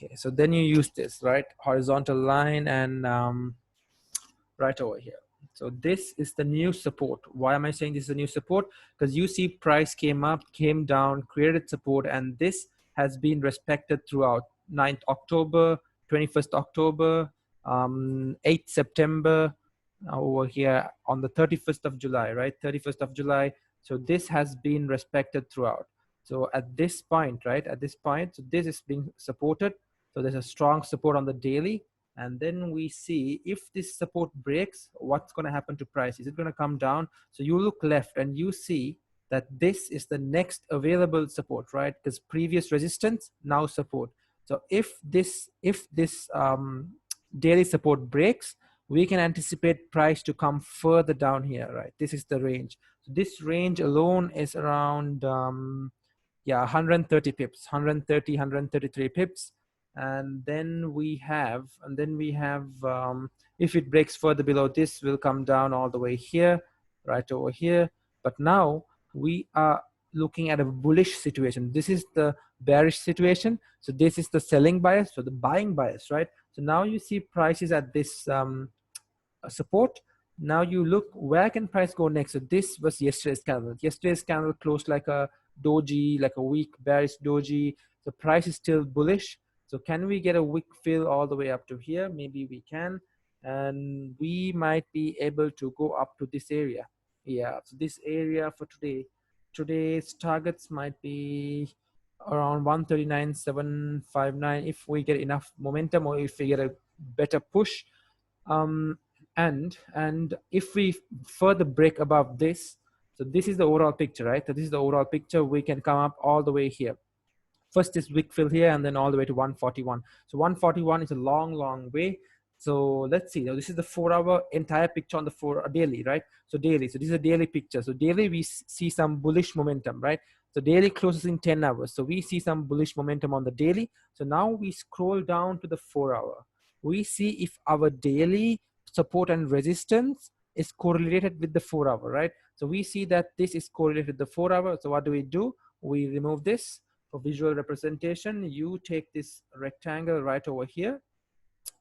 Okay, so then you use this, right? Horizontal line and right over here. So this is the new support. Why am I saying this is a new support? Because you see price came up, came down, created support, and this has been respected throughout 9th October, 21st October, 8th September, over here on the 31st of July, right? 31st of July. So this has been respected throughout. So at this point, right? At this point, so this is being supported. So there's a strong support on the daily. And then we see if this support breaks, what's going to happen to price? Is it going to come down? So you look left and you see that this is the next available support, right? Because previous resistance, now support. So if this daily support breaks, we can anticipate price to come further down here, right? This is the range. So this range alone is around, yeah, 130 pips, 130, 133 pips. And then we have, if it breaks further below this, will come down all the way here, right over here. But now we are looking at a bullish situation. This is the bearish situation. So this is the selling bias, so the buying bias, right? So now you see prices at this support. Now you look, where can price go next? So this was yesterday's candle. Yesterday's candle closed like a doji, like a weak bearish doji. The price is still bullish. So can we get a wick fill all the way up to here? Maybe we can. And we might be able to go up to this area. Yeah, so this area for today. Today's targets might be around 139.759 if we get enough momentum or if we get a better push. And if we further break above this, so this is the overall picture, right? So this is the overall picture. We can come up all the way here. First is wick fill here and then all the way to 141. So 141 is a long way. So let's see. Now this is the 4-hour entire picture on the daily, right? So daily. So this is a daily picture. So daily we see some bullish momentum, right? So daily closes in 10 hours. So we see some bullish momentum on the daily. So now we scroll down to the 4-hour. We see if our daily support and resistance is correlated with the 4-hour, right? So we see that this is correlated with the 4-hour. So what do? We remove this. For visual representation, you take this rectangle right over here,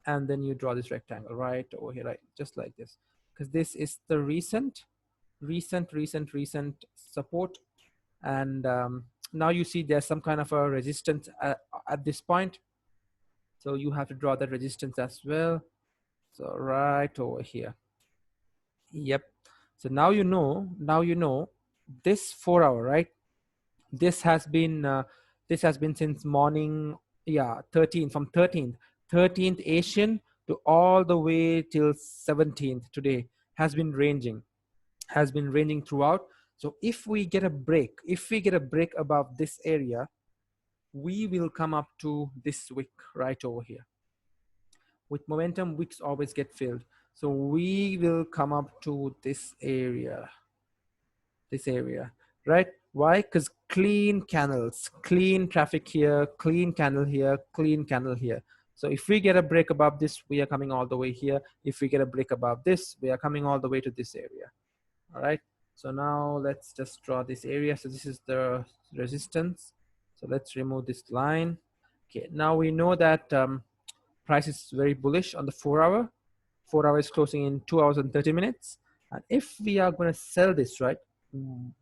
and then you draw this rectangle right over here, right? Just like this, because this is the recent support. And now you see there's some kind of a resistance at this point. So you have to draw that resistance as well. So right over here. Yep. So now you know this 4-hour, right? This has been since morning, yeah, 13th Asian to all the way till 17th today has been ranging throughout. So if we get a break above this area, we will come up to this wick right over here. With momentum, wicks always get filled. So we will come up to this area, right? Why? Because clean canals, clean traffic here, clean candle here, clean candle here. So if we get a break above this, we are coming all the way here. If we get a break above this, we are coming all the way to this area. All right. So now let's just draw this area. So this is the resistance. So let's remove this line. Okay. Now we know that price is very bullish on the 4-hour. 4-hour is closing in 2 hours and 30 minutes. And if we are going to sell this, right,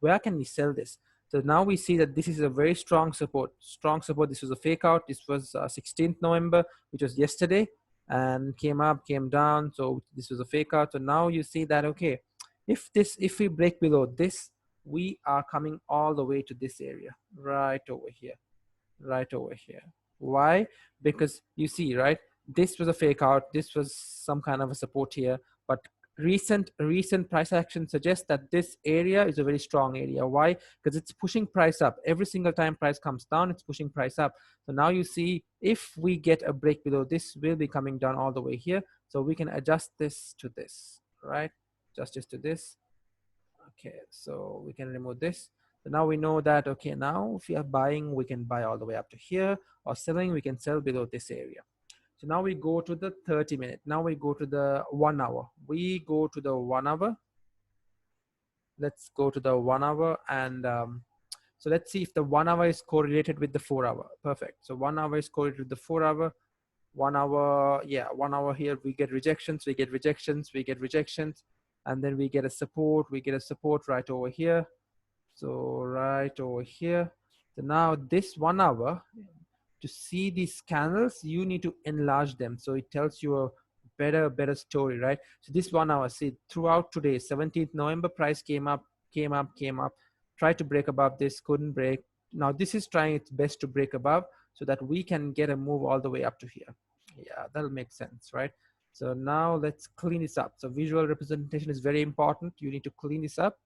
where can we sell this? So now we see that this is a very strong support. This was a fake out. This was 16th November, which was yesterday, and came up, came down. So this was a fake out. So now you see that, okay, if we break below this, we are coming all the way to this area, right over here. Why? Because you see, right, this was a fake out. This was some kind of a support here, but recent price action suggests that this area is a very strong area. Why? Because it's pushing price up. Every single time price comes down, it's pushing price up. So now you see, if we get a break below this, we'll be coming down all the way here. So we can adjust this to this, right? Adjust this to this. Okay, so we can remove this. So now we know that, okay, now if we are buying, we can buy all the way up to here, or selling, we can sell below this area. So now we go to the 30-minute. Now we go to the 1 hour. We go to the 1 hour. Let's go to the 1 hour, and So let's see if the 1 hour is correlated with the 4 hour. Perfect. So 1 hour is correlated with the 4 hour. 1 hour, yeah, 1 hour here, we get rejections, we get rejections, we get rejections, and then we get a support, we get a support right over here. So right over here. So now this 1 hour, to see these candles, you need to enlarge them. So it tells you a better story, right? So this 1 hour, see throughout today, 17th November, price came up, came up, tried to break above this, couldn't break. Now this is trying its best to break above so that we can get a move all the way up to here. Yeah, that'll make sense, right? So now let's clean this up. So visual representation is very important. You need to clean this up.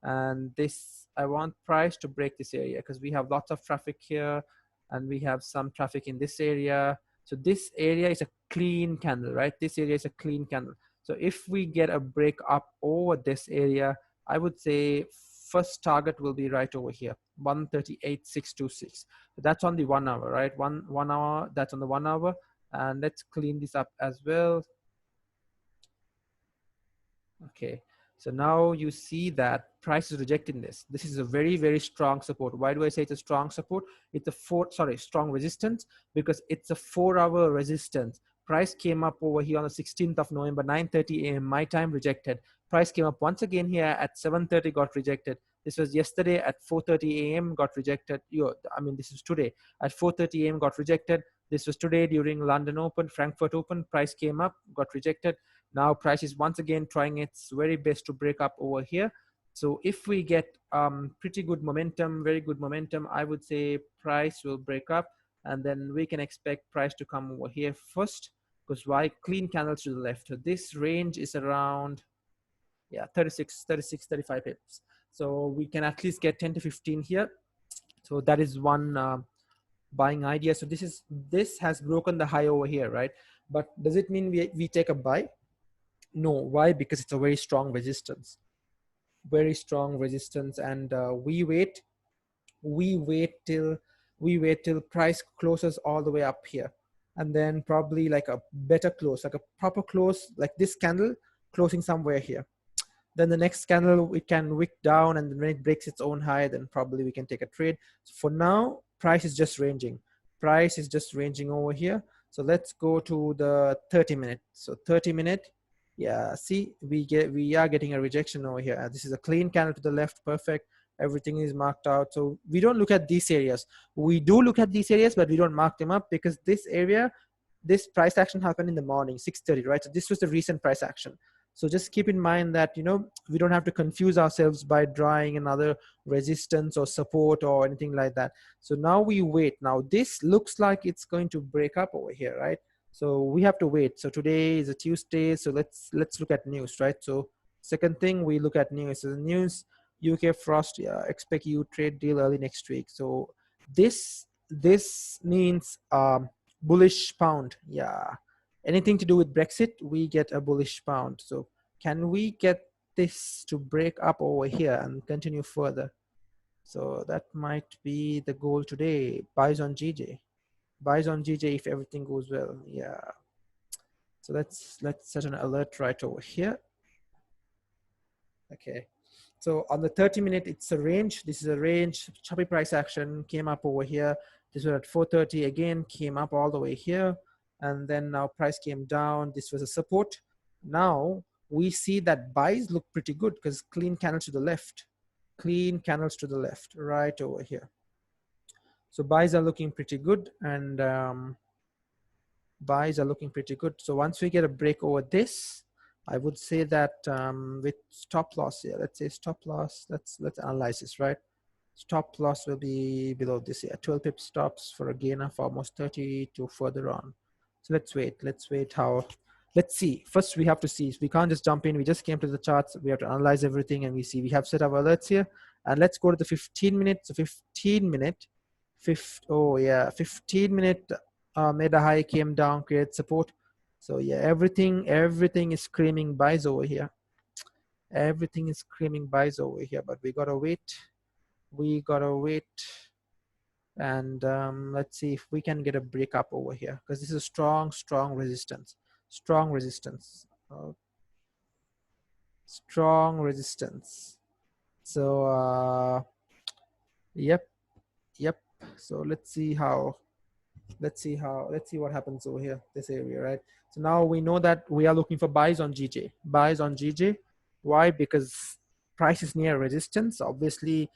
And this, I want price to break this area because we have lots of traffic here and we have some traffic in this area. So this area is a clean candle, right? This area is a clean candle. So if we get a break up over this area, I would say first target will be right over here, 138,626. So that's on the 1 hour, right? One hour, that's on the 1 hour. And let's clean this up as well. Okay, so now you see that price is rejecting this. This is a very strong support. Why do I say it's a strong support? It's a strong resistance, because it's a 4 hour resistance. Price came up over here on the 16th of November, 9:30 a.m. my time, rejected. Price came up once again here at 7:30, got rejected. This was yesterday at 4:30 a.m. got rejected. I mean, this is today at 4:30 a.m. got rejected. This was today during London Open, Frankfurt Open. Price came up, got rejected. Now price is once again trying its very best to break up over here. So if we get pretty good momentum, very good momentum, I would say price will break up, and then we can expect price to come over here first, because why? Clean candles to the left. So this range is around, yeah, 35 pips. So we can at least get 10 to 15 here. So that is one buying idea. So this has broken the high over here, right? But does it mean we take a buy? No. Why? Because it's a very strong resistance, and we wait till price closes all the way up here, and then probably like a better close, like a proper close, like this candle closing somewhere here. Then the next candle, it can wick down, and when it breaks its own high, then probably we can take a trade. So for now, price is just ranging. Price is just ranging over here. So let's go to the 30-minute. So 30-minute, yeah, see, we are getting a rejection over here. This is a clean candle to the left, perfect. Everything is marked out. So we don't look at these areas. We do look at these areas, but we don't mark them up, because this area, this price action happened in the morning, 6:30, right? So this was the recent price action. So just keep in mind that, we don't have to confuse ourselves by drawing another resistance or support or anything like that. So now we wait. Now this looks like it's going to break up over here, right? So we have to wait. So today is a Tuesday. So let's look at news, right? So second thing, we look at news. So the news, UK Frost, yeah, expect EU trade deal early next week. So this means bullish pound. Yeah, anything to do with Brexit, we get a bullish pound. So can we get this to break up over here and continue further? So that might be the goal today. Buys on GJ. Buys on GJ if everything goes well. Yeah. So let's set an alert right over here. Okay. So on the 30-minute, it's a range. This is a range. Choppy price action came up over here. This was at 4:30 again, came up all the way here. And then now price came down. This was a support. Now we see that buys look pretty good, because clean candles to the left. Clean candles to the left, right over here. So buys are looking pretty good, and buys are looking pretty good. So once we get a break over this, I would say that with stop loss here, let's say stop loss, let's analyze this, right? Stop loss will be below this here, 12 pip stops for a gain of almost 30 to further on. So let's wait let's see. First we have to see, we can't just jump in. We just came to the charts. We have to analyze everything, and we see we have set our alerts here. And let's go to the 15-minute. So 15-minute, 15-minute made a high, came down, created support. So yeah, everything is screaming buys over here. Everything is screaming buys over here, but we gotta wait. And let's see if we can get a break up over here, because this is a strong resistance. Strong resistance. So Yep, yep. So let's see what happens over here, this area, right? So now we know that we are looking for buys on GJ, buys on GJ. Why? Because price is near resistance, obviously.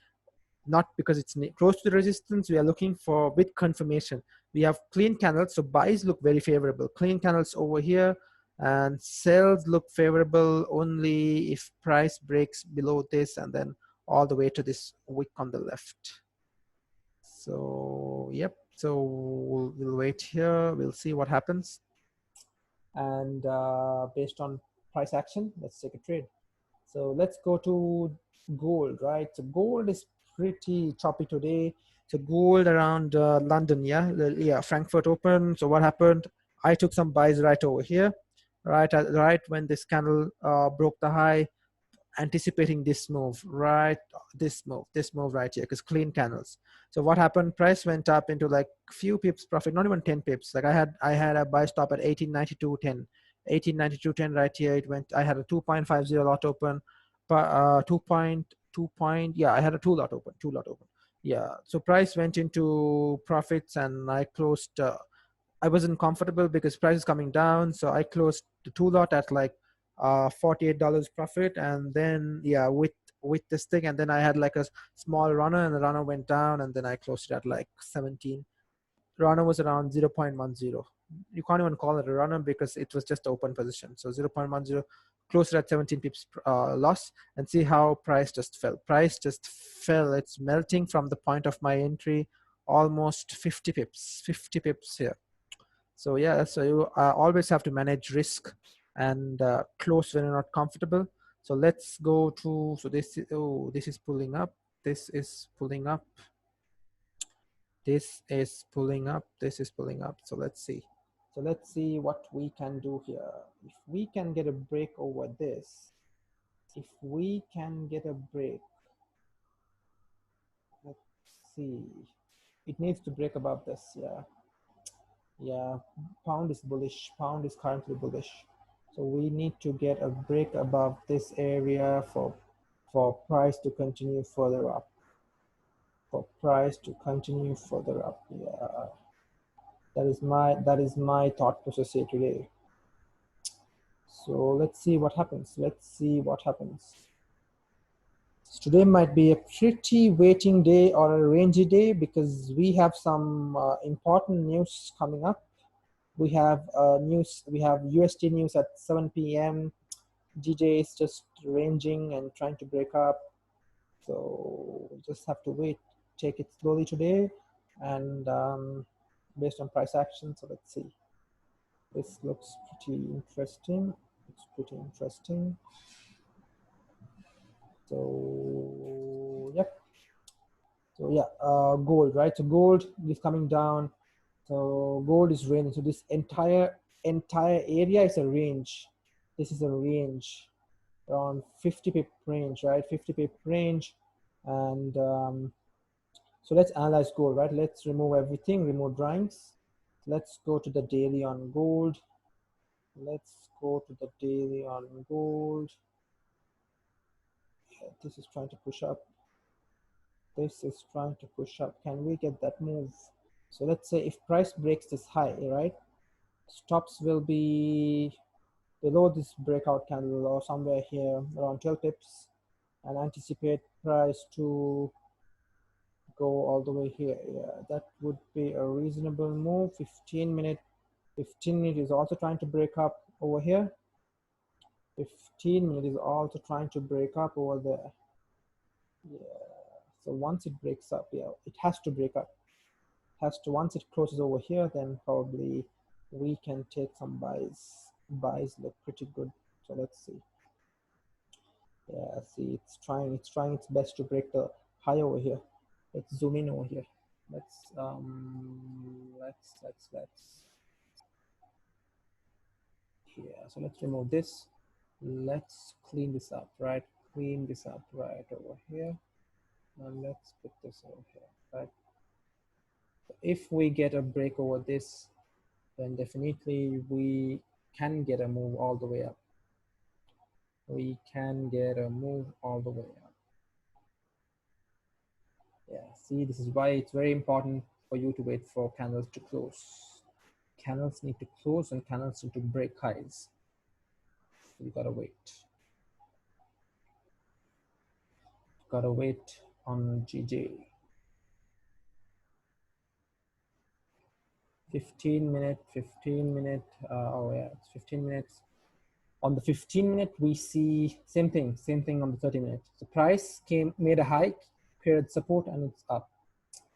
Not because it's close to the resistance. We are looking for with confirmation. We have clean candles, so buys look very favorable. Clean candles over here, and sells look favorable only if price breaks below this and then all the way to this wick on the left. So yep, so we'll wait here, we'll see what happens, and based on price action, let's take a trade. So let's go to gold, right? So gold is pretty choppy today. So gold around London, yeah, Frankfurt open. So what happened? I took some buys right over here, right when this candle broke the high, anticipating this move, right? This move right here, because clean candles. So what happened? Price went up into like few pips profit, not even 10 pips. Like I had a buy stop at 1892.10, 1892.10 right here. It went. I had a 2.50 lot open, but 2.2 yeah, I had a two lot open. Yeah. So price went into profits, and I closed. I wasn't comfortable because price is coming down. So I closed the two lot at like $48 profit. And then, yeah, with this thing. And then I had like a small runner, and the runner went down, and then I closed it at like 17. Runner was around 0.10. You can't even call it a runner because it was just open position. So 0.10, closed at 17 pips loss. And see how price just fell. Price just fell. It's melting from the point of my entry, almost 50 pips, 50 pips here. So yeah, so you always have to manage risk and close when you're not comfortable. So let's go to, so this is pulling up, this is pulling up, this is pulling up, this is pulling up. So let's see. So let's see what we can do here. If we can get a break over this, if we can get a break, let's see. It needs to break above this, yeah. Yeah, pound is bullish. Pound is currently bullish. So we need to get a break above this area for price to continue further up. For price to continue further up. Yeah. That is my thought process here today. So let's see what happens. Let's see what happens. Today might be a pretty waiting day or a rangy day because we have some important news coming up. We have news. We have USD news at 7 p.m. DJ is just ranging and trying to break up. So just have to wait. Take it slowly today, and based on price action. So let's see. This looks pretty interesting. It's pretty interesting. So yep. So yeah, gold, right? So gold is coming down. So gold is ranging. So this entire area is a range. This is a range around 50 pip range, right? 50 pip range. And so let's analyze gold, right? Let's remove everything, remove drawings. Let's go to the daily on gold. Let's go to the daily on gold. This is trying to push up. This is trying to push up. Can we get that move? So let's say if price breaks this high, right? Stops will be below this breakout candle or somewhere here around 12 pips, and anticipate price to go all the way here. Yeah, that would be a reasonable move. 15 minute is also trying to break up over here. 15 minute is also trying to break up over there. Yeah, so once it breaks up, yeah, it has to break up. Has to, once it closes over here, then probably we can take some buys. Buys look pretty good. So let's see. Yeah, see, it's trying its best to break the high over here. Let's zoom in over here. Let's yeah, so let's remove this. Let's clean this up, right? Clean this up right over here. And let's put this over here, right? If we get a break over this, then definitely we can get a move all the way up. We can get a move all the way up. Yeah, see, this is why it's very important for you to wait for candles to close. Candles need to close and candles need to break highs. So you gotta wait. Gotta wait on GJ. 15 minute, oh yeah, it's 15 minutes. On the 15-minute, we see same thing on the 30-minute. The price made a hike, created support, and it's up.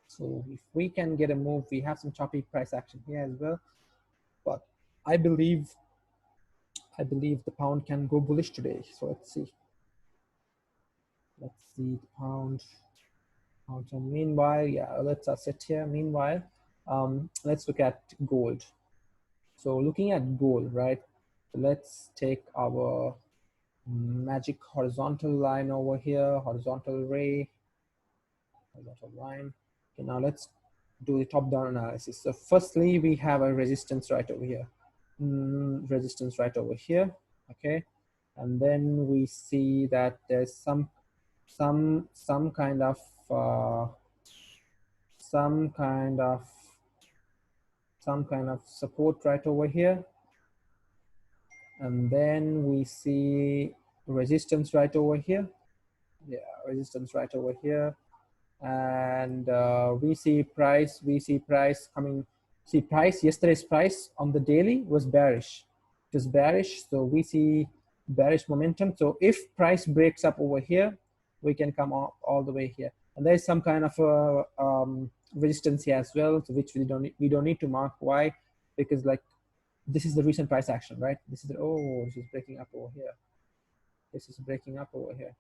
So if we can get a move, we have some choppy price action here as well. But I believe the pound can go bullish today. So let's see. Let's see the pound. So meanwhile, yeah, let's sit here. Meanwhile, let's look at gold. So looking at gold, right? So let's take our magic horizontal line over here, horizontal ray, horizontal line. Okay, now let's do the top-down analysis. So firstly, we have a resistance right over here, resistance right over here, okay? And then we see that there's some kind of support right over here, and then we see resistance right over here. Yeah, resistance right over here, and we see price coming. See, yesterday's price on the daily was bearish. It was bearish, so we see bearish momentum. So if price breaks up over here, we can come all the way here, and there's some kind of resistance here as well, so which we don't need to mark. Why? Because like this is the recent price action, right? This is this is breaking up over here. This is breaking up over here.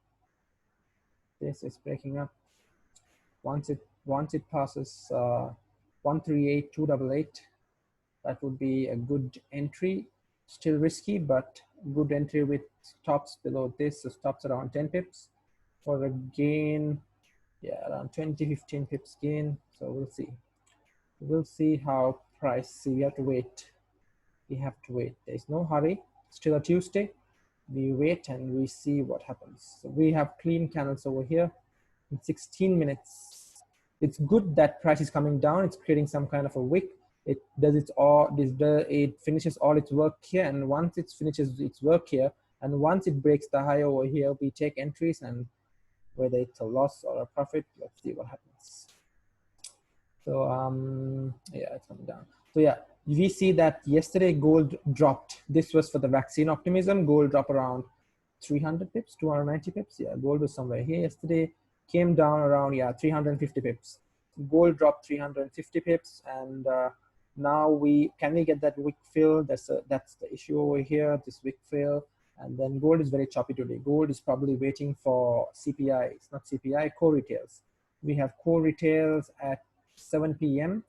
This is breaking up. Once it passes 138288, that would be a good entry. Still risky, but good entry with stops below this. So stops around 10 pips for a gain. Yeah, around 15 pips gain. So we'll see. We'll see how price. See, we have to wait. We have to wait. There's no hurry. Still a Tuesday. We wait and we see what happens. So we have clean candles over here in 16 minutes. It's good that price is coming down. It's creating some kind of a wick. It does its all. It finishes all its work here, and once it finishes its work here, and once it breaks the high over here, we take entries, and whether it's a loss or a profit, let's see what happens. So yeah, it's coming down. So yeah, we see that yesterday gold dropped. This was for the vaccine optimism. Gold dropped around 300 pips, 290 pips. Yeah, gold was somewhere here yesterday. Came down around 350 pips. Gold dropped 350 pips, and now can we get that wick fill? That's the issue over here. This wick fill, and then gold is very choppy today. Gold is probably waiting for CPI. It's not CPI, core retails. We have core retails at 7 p.m.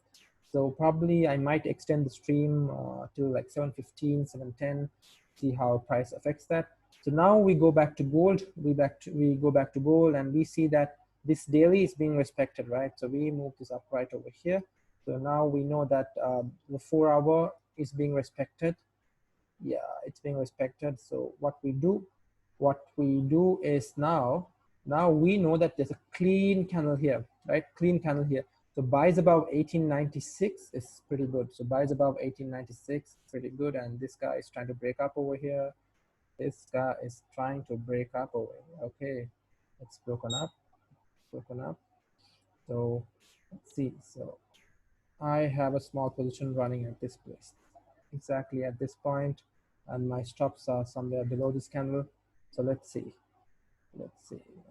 So probably I might extend the stream till like 7:15, 7:10. See how price affects that. So now we go back to gold. We go back to gold, and we see that this daily is being respected, right? So we move this up right over here. So now we know that the 4-hour is being respected. Yeah, it's being respected. So what we do is now we know that there's a clean candle here, right? Clean candle here. So buys above 1896 is pretty good. So buys above 1896, pretty good. And this guy is trying to break up over here. This guy is trying to break up over here. Okay, it's broken up. So let's see. So I have a small position running at this place, exactly at this point, and my stops are somewhere below this candle. So let's see.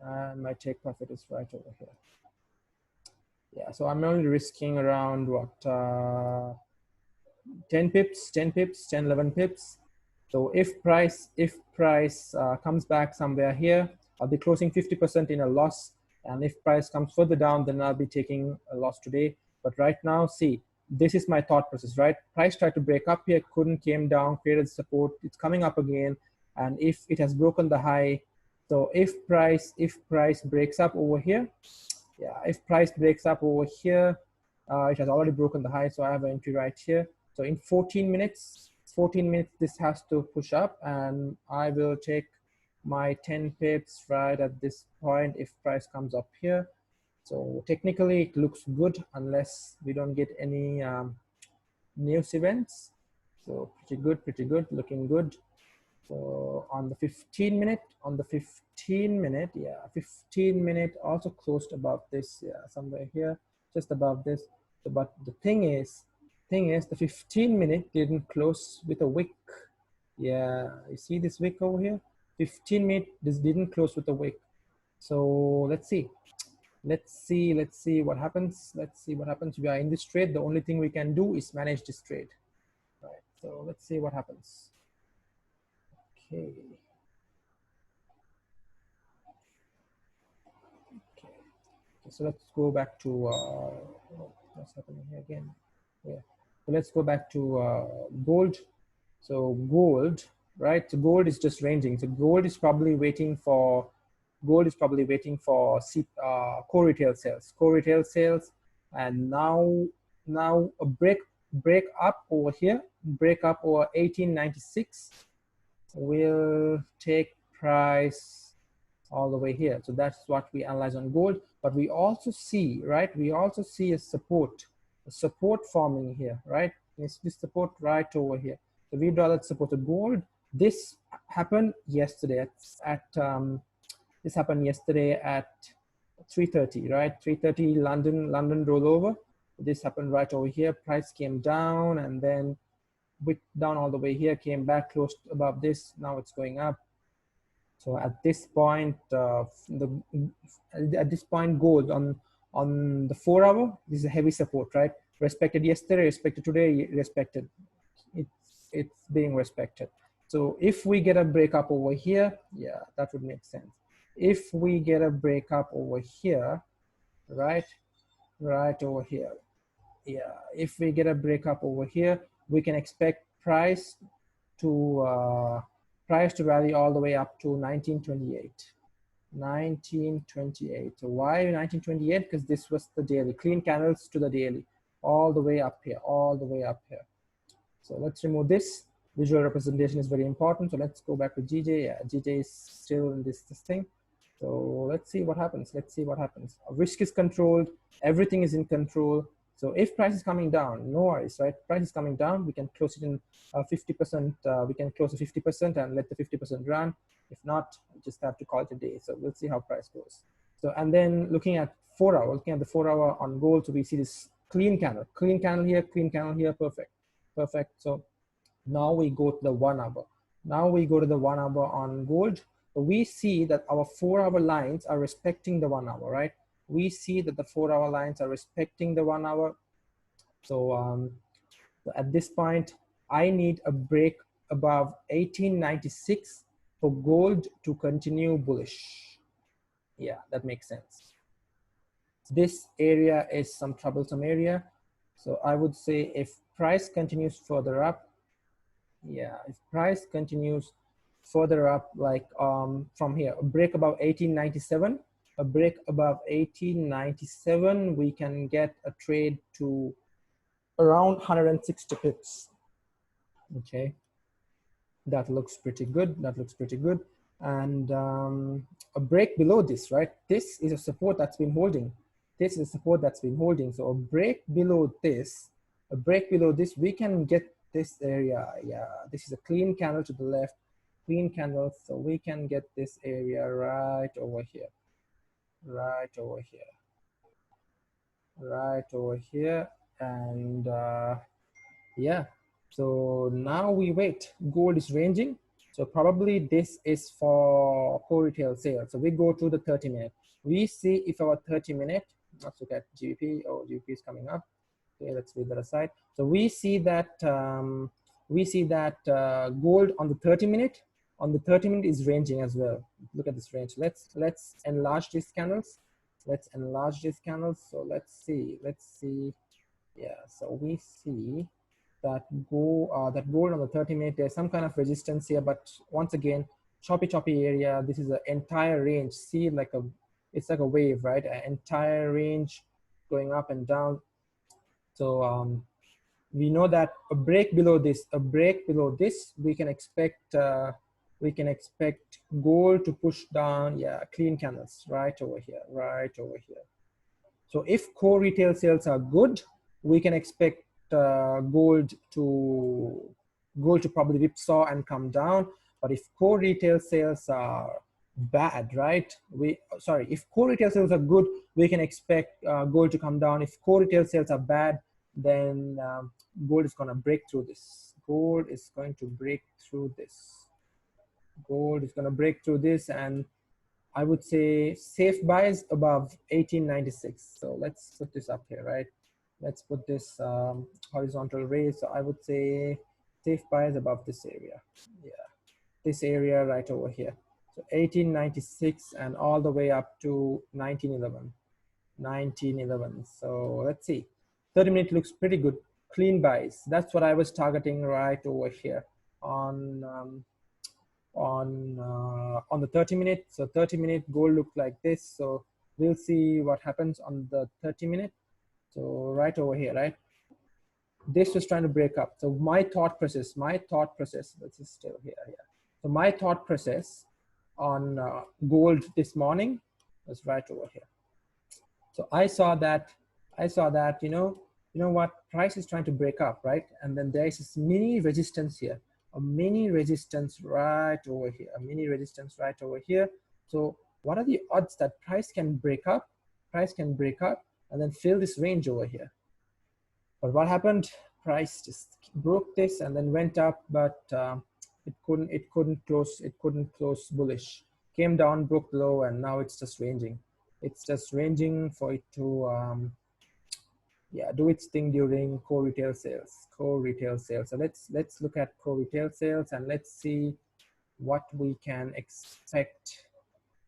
And my take profit is right over here. Yeah, so I'm only risking around what 10 pips, 11 pips. So if price comes back somewhere here, I'll be closing 50% in a loss. And if price comes further down, then I'll be taking a loss today. But right now, see, this is my thought process, right? Price tried to break up here, couldn't, came down, created support. It's coming up again. And if it has broken the high, so if price breaks up over here, yeah, if price breaks up over here, it has already broken the high. So I have an entry right here. So in 14 minutes, this has to push up, and I will take my 10 pips right at this point if price comes up here. So technically it looks good unless we don't get any news events. So pretty good, looking good. So on the 15 minute, yeah, 15 minute also closed above this, yeah, somewhere here, just above this. So, but the thing is, the 15 minute didn't close with a wick. Yeah, you see this wick over here? 15 minute, this didn't close with a wick. So let's see. Let's see what happens. Let's see what happens. We are in this trade. The only thing we can do is manage this trade. Right. So let's see what happens. Okay. Okay. So let's go back to what's happening here again. Yeah. So let's go back to gold. So gold, right? So gold is just ranging. So gold is probably waiting for core retail sales. And now a break up over here, break up over 1896 will take price all the way here. So that's what we analyze on gold. But we also see, right? We also see a support forming here, right? It's this support right over here. So we draw that support. So gold, this happened yesterday this happened yesterday at 3:30, right? 3:30 London rollover. This happened right over here. Price came down and then went down all the way here, came back, closed above this. Now it's going up. So at this point, gold on the 4 hour, this is a heavy support, right? Respected yesterday, respected today, respected. It's being respected. So if we get a breakup over here, yeah, that would make sense. If we get a breakup over here, right over here, yeah, if we get a breakup over here, we can expect price to rally all the way up to 1928. 1928. So why 1928? Because this was the daily, clean candles to the daily, all the way up here, all the way up here. So let's remove this. Visual representation is very important. So let's go back to GJ. Yeah, GJ is still in this thing. So let's see what happens. Let's see what happens. Risk is controlled. Everything is in control. So if price is coming down, no worries, right? Price is coming down. We can close it in 50%. We can close the 50% and let the 50% run. If not, we just have to call it a day. So we'll see how price goes. So, and then looking at 4 hour, looking at the 4 hour on gold. So we see this clean candle here, perfect. Perfect. So now we go to the 1 hour. Now we go to the 1 hour on gold. So we see that our 4 hour lines are respecting the 1 hour, right? We see that the 4 hour lines are respecting the 1 hour. So at this point, I need a break above 1896 for gold to continue bullish. Yeah, that makes sense. This area is some troublesome area. So I would say if price continues further up, yeah, if price continues further up, like from here, a break above 1897, we can get a trade to around 160 pips. Okay, that looks pretty good. And a break below this, right? This is a support that's been holding. So a break below this, we can get this area. Yeah, this is a clean candle to the left, clean candle. So we can get this area right over here, and yeah. So now we wait. Gold is ranging. So probably this is for core retail sale. So we go to the 30-minute. We see if our 30-minute, let's look at GBP. Oh, GBP is coming up. Okay, let's leave that aside. So we see that gold on the 30-minute, is ranging as well. Look at this range. Let's enlarge these candles. So let's see. Yeah. So we see that gold on the 30-minute, there's some kind of resistance here, but once again, choppy area. This is an entire range. See, it's like a wave, right? An entire range going up and down. So we know that a break below this, we can expect gold to push down. Yeah, clean candles right over here. So if core retail sales are good, we can expect gold to probably whipsaw and come down. But if core retail sales are bad, right? If core retail sales are good, we can expect gold to come down. If core retail sales are bad, then gold is going to break through this. Gold is going to break through this. Gold is going to break through this, and I would say safe buys above 1896. So let's put this up here, right? Let's put this horizontal raise. So I would say safe buys above this area. Yeah, this area right over here. So 1896 and all the way up to 1911. 1911. So let's see. 30-minute looks pretty good. Clean buys. That's what I was targeting right over here on the 30-minute. So 30-minute gold looked like this. So we'll see what happens on the 30-minute. So right over here, right? This was trying to break up. So my thought process, let's just stay here. So my thought process on gold this morning was right over here. So I saw that, you know what, price is trying to break up, right? And then there is this mini resistance here, a mini resistance right over here, a mini resistance right over here. So what are the odds that price can break up, and then fill this range over here? But what happened? Price just broke this and then went up, but it couldn't close bullish. Came down, broke low, and now it's just ranging. It's just ranging for it to do its thing during core retail sales. So let's look at core retail sales and let's see what we can expect.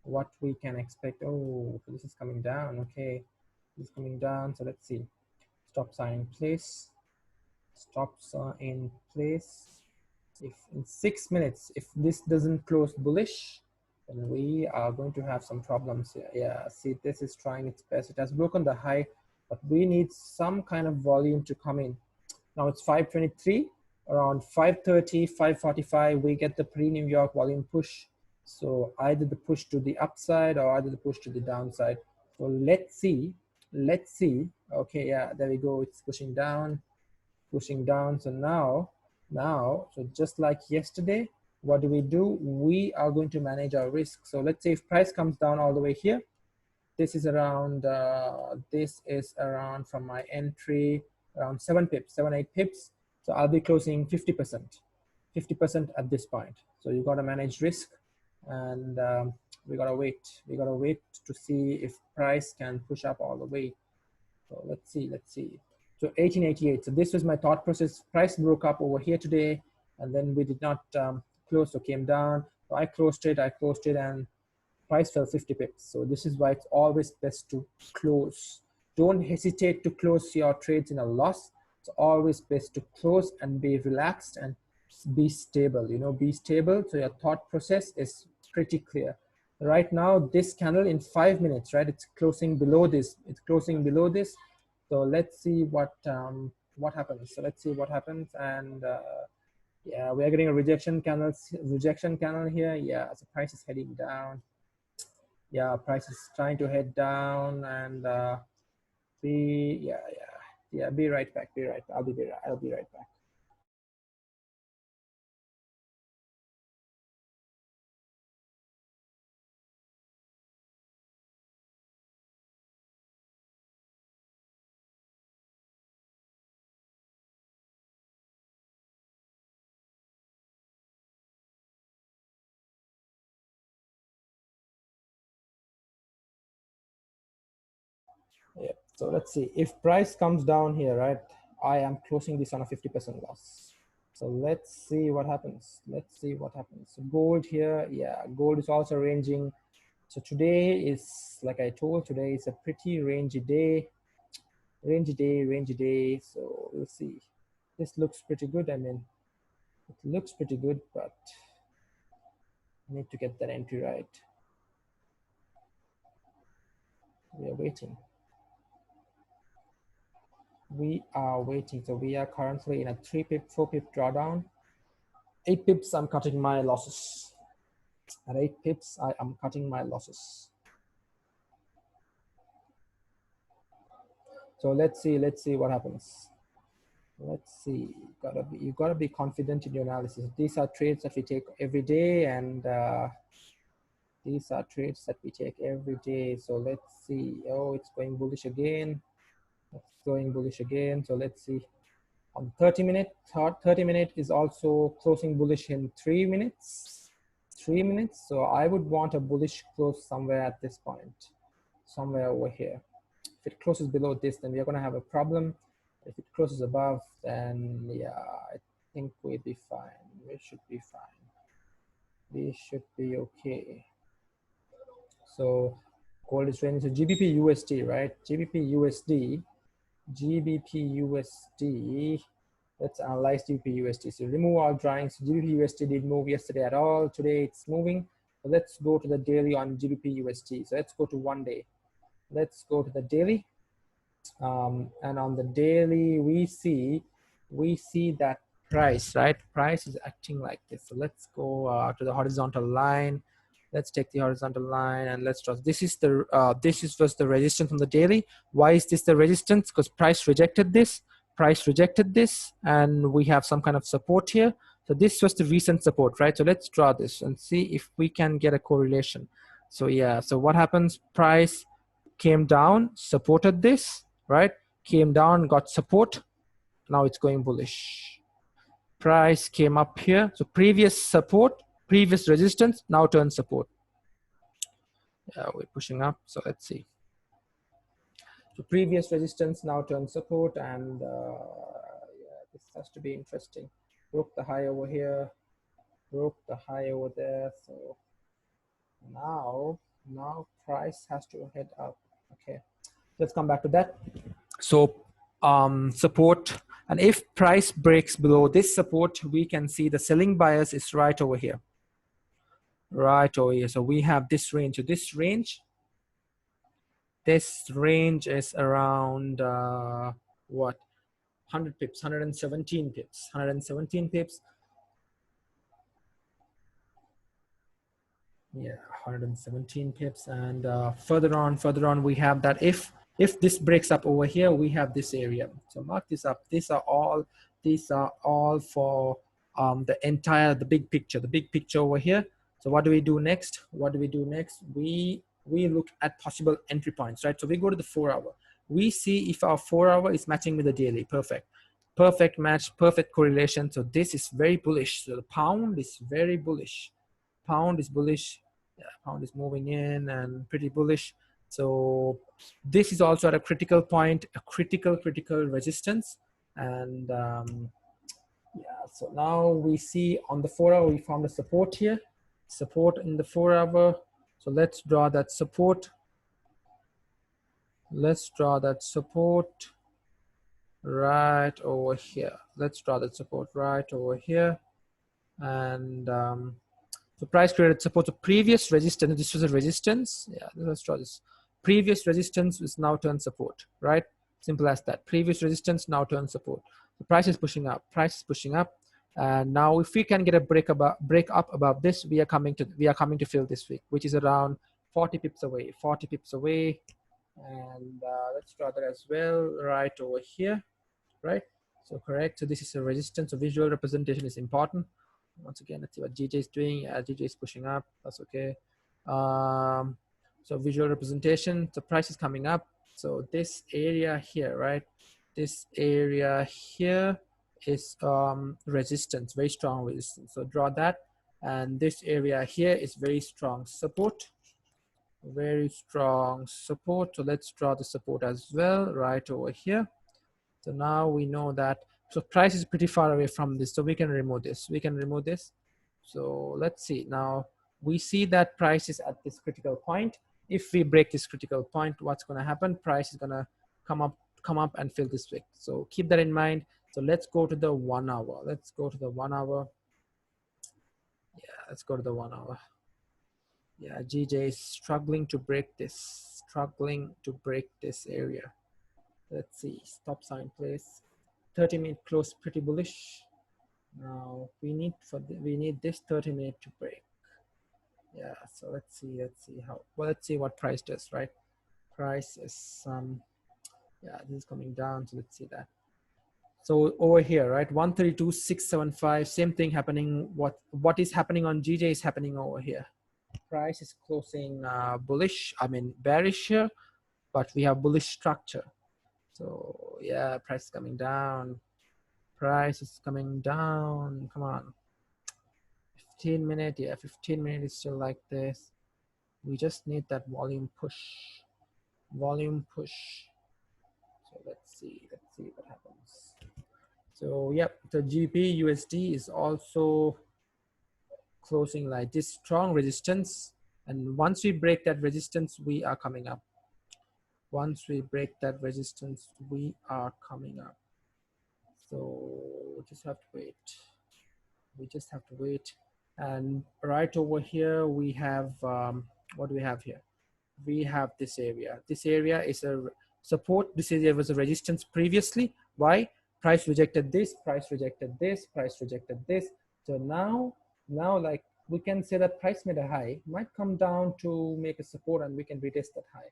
Oh, this is coming down. Okay, this is coming down. So let's see. Stop sign in place. Stops in place. If in 6 minutes, if this doesn't close bullish, then we are going to have some problems here. Yeah, see, this is trying its best. It has broken the high, but we need some kind of volume to come in. Now it's 5:23, around 5:30, 5:45, we get the pre-New York volume push. So either the push to the upside or either the push to the downside. So let's see. Okay, yeah, there we go. It's pushing down. So now, so just like yesterday, what do? We are going to manage our risk. So let's say if price comes down all the way here, this is around from my entry around 7 pips, 8 pips. So I'll be closing 50% at this point. So you got to manage risk, and we got to wait to see if price can push up all the way. So let's see. So 1888. So this was my thought process. Price broke up over here today, and then we did not close, so came down. So I closed it, and price fell 50 pips. So this is why it's always best to close. Don't hesitate to close your trades in a loss. It's always best to close and be relaxed and be stable. Be stable. So your thought process is pretty clear. Right now, this candle in 5 minutes, right? It's closing below this. So let's see what happens. And yeah, we are getting a rejection candle here. Yeah, so price is heading down. Yeah, price is trying to head down, and be right back. I'll be right back. Yeah, so let's see if price comes down here, right? I am closing this on a 50% loss. So let's see what happens. So gold here, yeah, gold is also ranging. So today is, like I told, today is a pretty rangy day. So we'll see. This looks pretty good. I mean, it looks pretty good, but I need to get that entry right. We are waiting. So we are currently in a 3 pip, 4 pip drawdown. 8 pips, I'm cutting my losses. At 8 pips, I am cutting my losses. So let's see what happens. Let's see. You gotta be confident in your analysis. These are trades that we take every day, and these are trades that we take every day. So let's see. Oh, it's going bullish again. It's going bullish again. So let's see. On 30-minute, 30-minute is also closing bullish in 3 minutes. 3 minutes. So I would want a bullish close somewhere at this point, somewhere over here. If it closes below this, then we're going to have a problem. If it closes above, then yeah, I think we'll be fine. We should be fine. We should be okay. So gold is trading. So GBP USD, right? GBP USD. GBP USD. Let's analyze GBP USD. So remove all drawings. GBP USD didn't move yesterday at all. Today it's moving. So let's go to the daily on GBP USD. So let's go to 1 day. Let's go to the daily. And on the daily, we see that price, right? Price is acting like this. So let's go to the horizontal line. Let's take the horizontal line and let's draw. This is was the resistance on the daily. Why is this the resistance? Because price rejected this. Price rejected this, and we have some kind of support here. So this was the recent support, right? So let's draw this and see if we can get a correlation. So yeah, so what happens? Price came down, supported this, right? Came down, got support. Now it's going bullish. Price came up here. So previous support, previous resistance, now turn support. Yeah, we're pushing up. So let's see. So previous resistance now turn support, and yeah, this has to be interesting. Broke the high over here, broke the high over there. So now price has to head up. Okay, let's come back to that. So support, and if price breaks below this support, we can see the selling bias is right over here. Right over here. So we have this range. So this range is around what? 100 pips, 117 pips, 117 pips. Yeah, 117 pips. And further on, we have that if this breaks up over here, we have this area. So mark this up. These are all for the big picture over here. So what do we do next? We look at possible entry points, right? So we go to the 4-hour. We see if our 4-hour is matching with the daily. Perfect match, perfect correlation. So this is very bullish. So the pound is very bullish. Pound is bullish. Yeah, pound is moving in and pretty bullish. So this is also at a critical point, a critical resistance. And yeah, so now we see on the 4-hour, we found a support here, support in the 4-hour. So let's draw that support. Let's draw that support right over here. Let's draw that support right over here. And the price created support. The previous resistance, this was a resistance. Yeah, let's draw this. Previous resistance is now turned support, right? Simple as that. Previous resistance now turned support. The price is pushing up. Price is pushing up. And now if we can get a break up above this, we are coming to fill this week, which is around 40 pips away. 40 pips away. And let's draw that as well, right over here, right? So correct. So this is a resistance. So visual representation is important. Once again, let's see what GJ is doing. GJ is pushing up. That's okay. So visual representation. The price is coming up. So this area here, right? This area here is resistance, very strong resistance. So draw that. And this area here is very strong support. Very strong support. So let's draw the support as well, right over here. So now we know that, so price is pretty far away from this, so we can remove this. So let's see. Now we see that price is at this critical point. If we break this critical point, what's going to happen? Price is going to come up and fill this wick. So keep that in mind. So let's go to the 1-hour. Let's go to the 1-hour. Yeah, let's go to the 1-hour. Yeah, GJ is struggling to break this area. Let's see, stop sign place. 30-minute close, pretty bullish. Now we need this 30-minute to break. Yeah, so let's see what price does, right? Price is Yeah, this is coming down. So let's see that. So over here, right, 132,675, same thing happening. What is happening on GJ is happening over here. Price is closing bullish, I mean bearish here, but we have bullish structure. So yeah, price is coming down. Price is coming down. Come on. 15 minute, yeah, 15 minutes is still like this. We just need that volume push. Volume push. So let's see what happens. So yep, the GBP USD is also closing like this strong resistance, and once we break that resistance, we are coming up. Once we break that resistance, we are coming up. So we just have to wait. We just have to wait. And right over here, we have, what do we have here? We have this area. This area is a support. This area was a resistance previously. Why? Price rejected this, price rejected this, price rejected this. So now like we can say that price made a high, might come down to make a support and we can retest that high.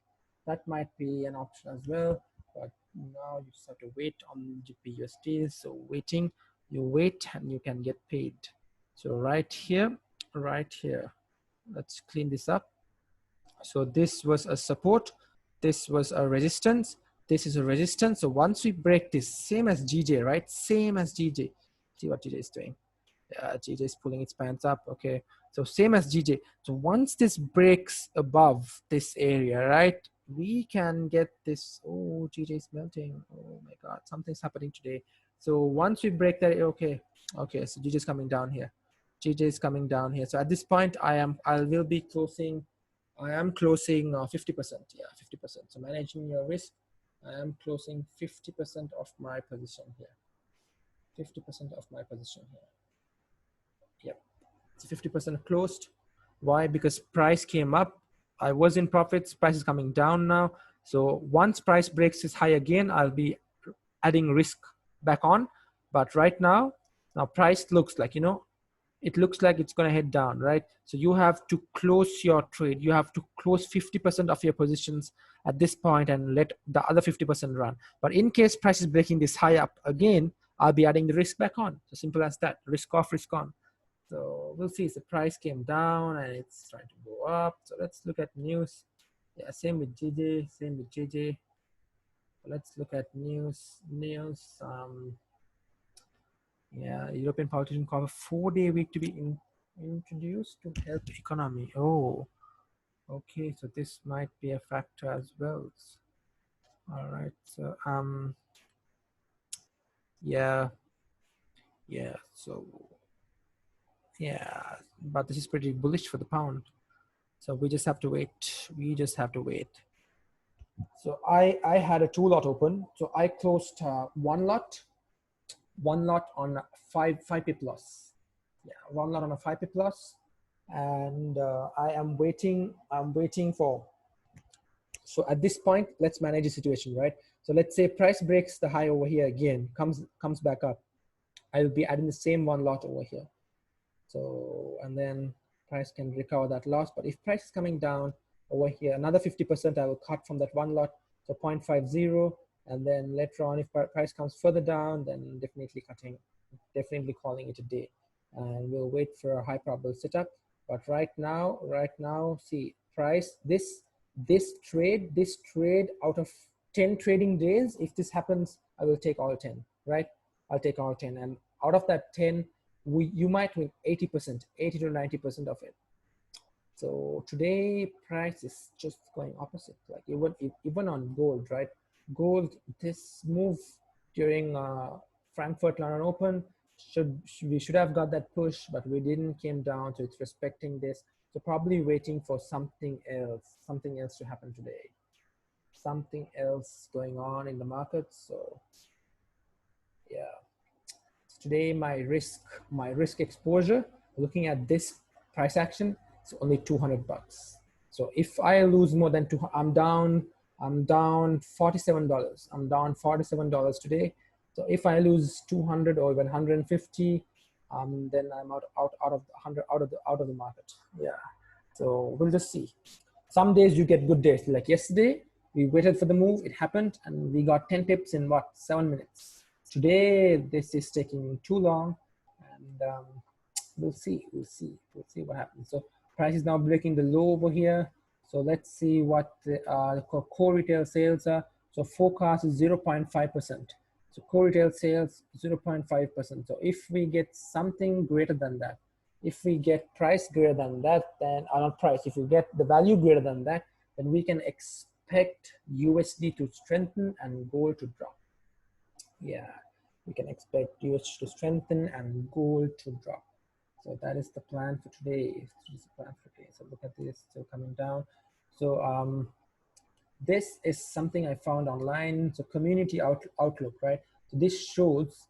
That might be an option as well. But now you just have to wait on GBPUSD. So waiting, you wait and you can get paid. So right here, let's clean this up. So this was a support, this was a resistance, this is a resistance. So once we break this, same as GJ, right? Same as GJ. See what GJ is doing. Yeah, GJ is pulling its pants up. Okay, so same as GJ. So once this breaks above this area, right, we can get this. Oh, GJ is melting. Oh my God, something's happening today. So once we break that, okay, so GJ is coming down here. GJ is coming down here. So at this point, I will be closing. I am closing 50%. Yeah, 50%. So managing your risk, I am closing 50% of my position here. 50% of my position here. Yep, it's 50% closed. Why? Because price came up. I was in profits. Price is coming down now. So once price breaks this high again, I'll be adding risk back on. But right now price looks like, it looks like it's going to head down, right? So you have to close your trade. You have to close 50% of your positions at this point and let the other 50% run. But in case price is breaking this high up again, I'll be adding the risk back on. So simple as that. Risk off, risk on. So we'll see. The price came down and it's trying to go up. So let's look at news. Yeah, same with JJ. Same with JJ. Let's look at news. Yeah, European politician call a 4-day week to be introduced to help the economy. Oh, okay. So this might be a factor as well. All right. So yeah. So yeah, but this is pretty bullish for the pound. So we just have to wait. We just have to wait. So I had a 2-lot open. So I closed one lot on 5 pip loss. Yeah, one lot on a 5 pip loss, and I am waiting. I'm waiting for. So at this point, let's manage the situation, right? So let's say price breaks the high over here again, comes back up. I will be adding the same one lot over here. So and then price can recover that loss. But if price is coming down over here, another 50% I will cut from that one lot, so 0.50. And then later on, if price comes further down, then definitely calling it a day. And we'll wait for a high probable setup. But right now, see price, this trade out of 10 trading days, if this happens, I will take all 10, right? I'll take all 10. And out of that 10, you might win 80%, 80 to 90% of it. So today price is just going opposite, like even on gold, right? Gold, this move during Frankfurt London Open, we should have got that push, but we didn't, came down. So it's respecting this. So probably waiting for something else to happen today. Something else going on in the market. So yeah. Today my risk exposure, looking at this price action, it's only $200. So if I lose more than I'm down $47. I'm down $47 today. So if I lose 200 or even 150, then I'm out of the market. Yeah. So we'll just see. Some days you get good days, like yesterday. We waited for the move, it happened, and we got 10 pips in what, 7 minutes. Today, this is taking too long, and we'll see what happens. So price is now breaking the low over here. So let's see what the core retail sales are. So forecast is 0.5%. So core retail sales 0.5%. So if we get something greater than that, if we get price greater than that, then not price, if we get the value greater than that, then we can expect USD to strengthen and gold to drop. Yeah, we can expect USD to strengthen and gold to drop. So that is the plan for today. So look at this, still coming down. So this is something I found online. So community outlook, right? So this shows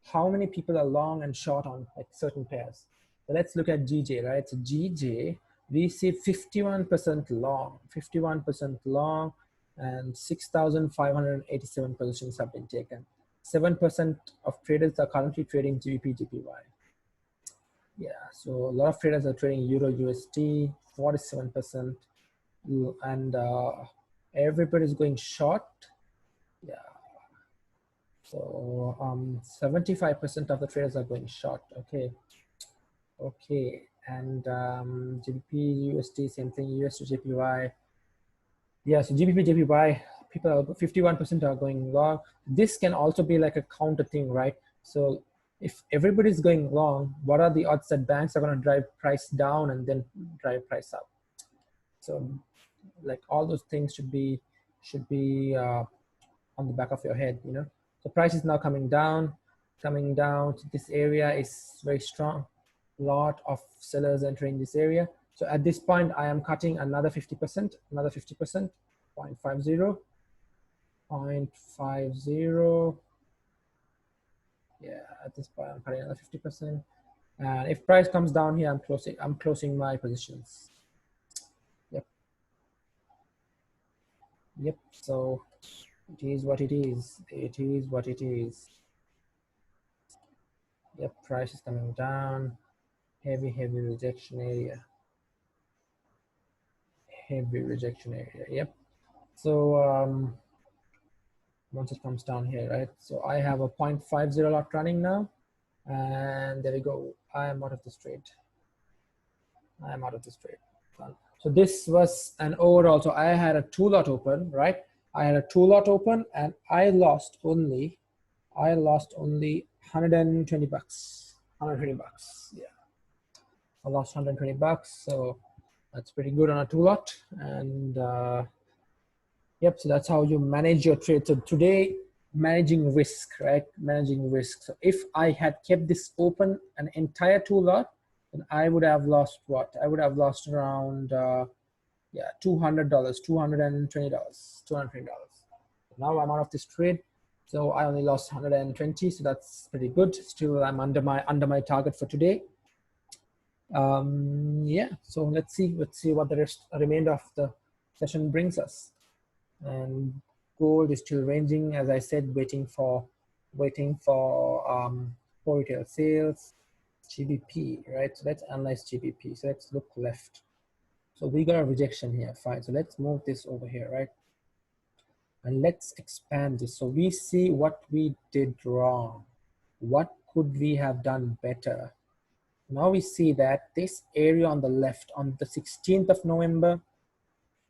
how many people are long and short on like certain pairs. So let's look at GJ, right? So GJ, we see 51% long, and 6,587 positions have been taken. 7% of traders are currently trading GBPJPY. Yeah, so a lot of traders are trading Euro USD, 47%, and everybody's going short. Yeah, so 75% of the traders are going short. Okay, and GBP USD, same thing, US to JPY. Yeah, so GBP JPY, people are 51% are going long. This can also be like a counter thing, right? So if everybody's going long, what are the odds that banks are going to drive price down and then drive price up? So like all those things should be on the back of your head, you know. So price is now coming down. So this area is very strong. A lot of sellers entering this area. So at this point, I am cutting another 50%, 0.50, 0.50. Yeah, at this point, I'm cutting another 50%. And if price comes down here, I'm closing my positions. Yep. So it is what it is. Yep, price is coming down. Heavy rejection area. Yep. So once it comes down here, right? So I have a 0.50 lot running now, and there we go. I am out of this trade. So this was an overall. So I had a 2-lot open, right? I had a 2-lot open, and I lost only 120 bucks. 120 bucks. Yeah, I lost 120 bucks. So that's pretty good on a 2-lot. And yep, so that's how you manage your trade. So today, managing risk, right? Managing risk. So if I had kept this open an entire 2-lot, then I would have lost what? I would have lost around yeah, $200, $220. Now I'm out of this trade, so I only lost 120, so that's pretty good. Still, I'm under my target for today. Yeah, so let's see what the remainder of the session brings us. And gold is still ranging, as I said, waiting for core retail sales. GBP, right? So let's analyze GBP. So let's look left. So we got a rejection here, fine. So let's move this over here, right? And let's expand this. So we see what we did wrong. What could we have done better? Now we see that this area on the left, on the 16th of November,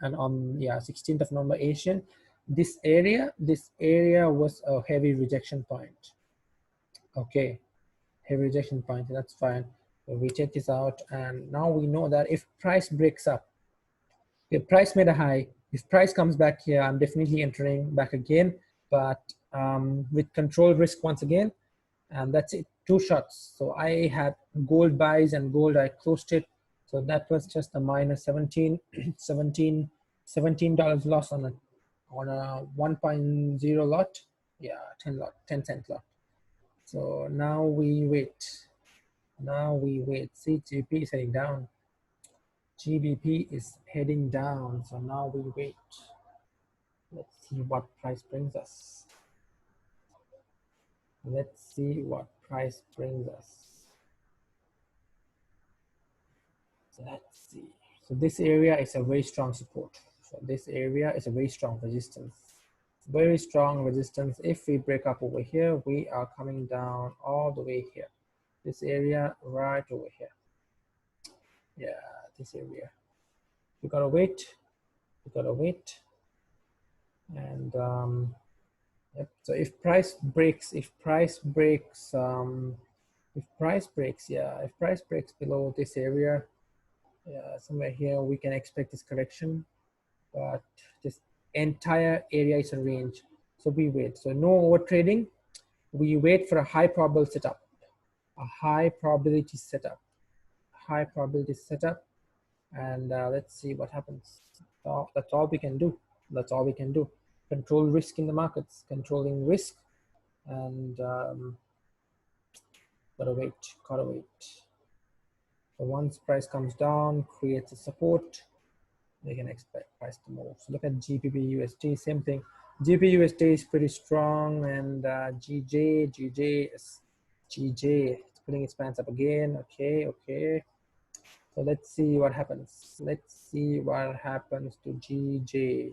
and on 16th of November Asian, this area was a heavy rejection point. Okay, heavy rejection point, that's fine. So we check this out, and now we know that if price breaks up, if price made a high, if price comes back here, I'm definitely entering back again, but with control risk once again, and that's it, 2 shots. So I had gold buys, and gold I closed it. So that was just a minus $17 loss on a 1.0 lot. Yeah, 10 cent lot. So now we wait. See, GBP is heading down. GBP is heading down. So now we wait. Let's see what price brings us. Let's see. So let's see. So this area is a very strong support. So this area is a very strong resistance. Very strong resistance. If we break up over here, we are coming down all the way here. This area right over here. Yeah, this area. We gotta wait. We gotta wait. And yep. So if price breaks, if price breaks below this area, somewhere here, we can expect this correction. But this entire area is a range. So we wait. So no over trading. We wait for a high probability setup. A high probability setup. High probability setup. And let's see what happens. That's all we can do. That's all we can do. Control risk in the markets. Controlling risk. And gotta wait. Gotta wait. So once price comes down, creates a support, we can expect price to move. So look at GBPUSD, same thing. GBPUSD is pretty strong, and GJ it's putting its pants up again. Okay, okay. So let's see what happens. Let's see what happens to GJ.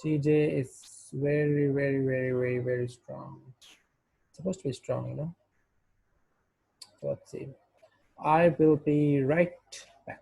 GJ is very, very, very, very, very strong. It's supposed to be strong, you know. So let's see. I will be right back.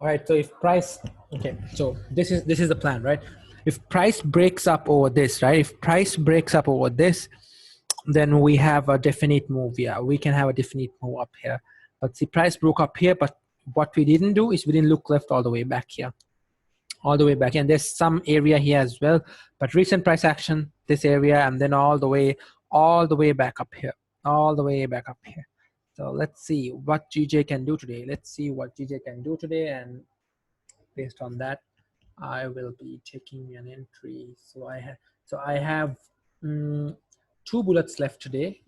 All right, so if price, okay, so this is the plan, right? If price breaks up over this, right? If price breaks up over this, then we have a definite move. Yeah, we can have a definite move up here. But the price broke up here, but what we didn't do is we didn't look left all the way back here. All the way back, and there's some area here as well. But recent price action, this area, and then all the way back up here. All the way back up here. So let's see what GJ can do today. Let's see what GJ can do today, and based on that, I will be taking an entry. So I have 2 bullets left today.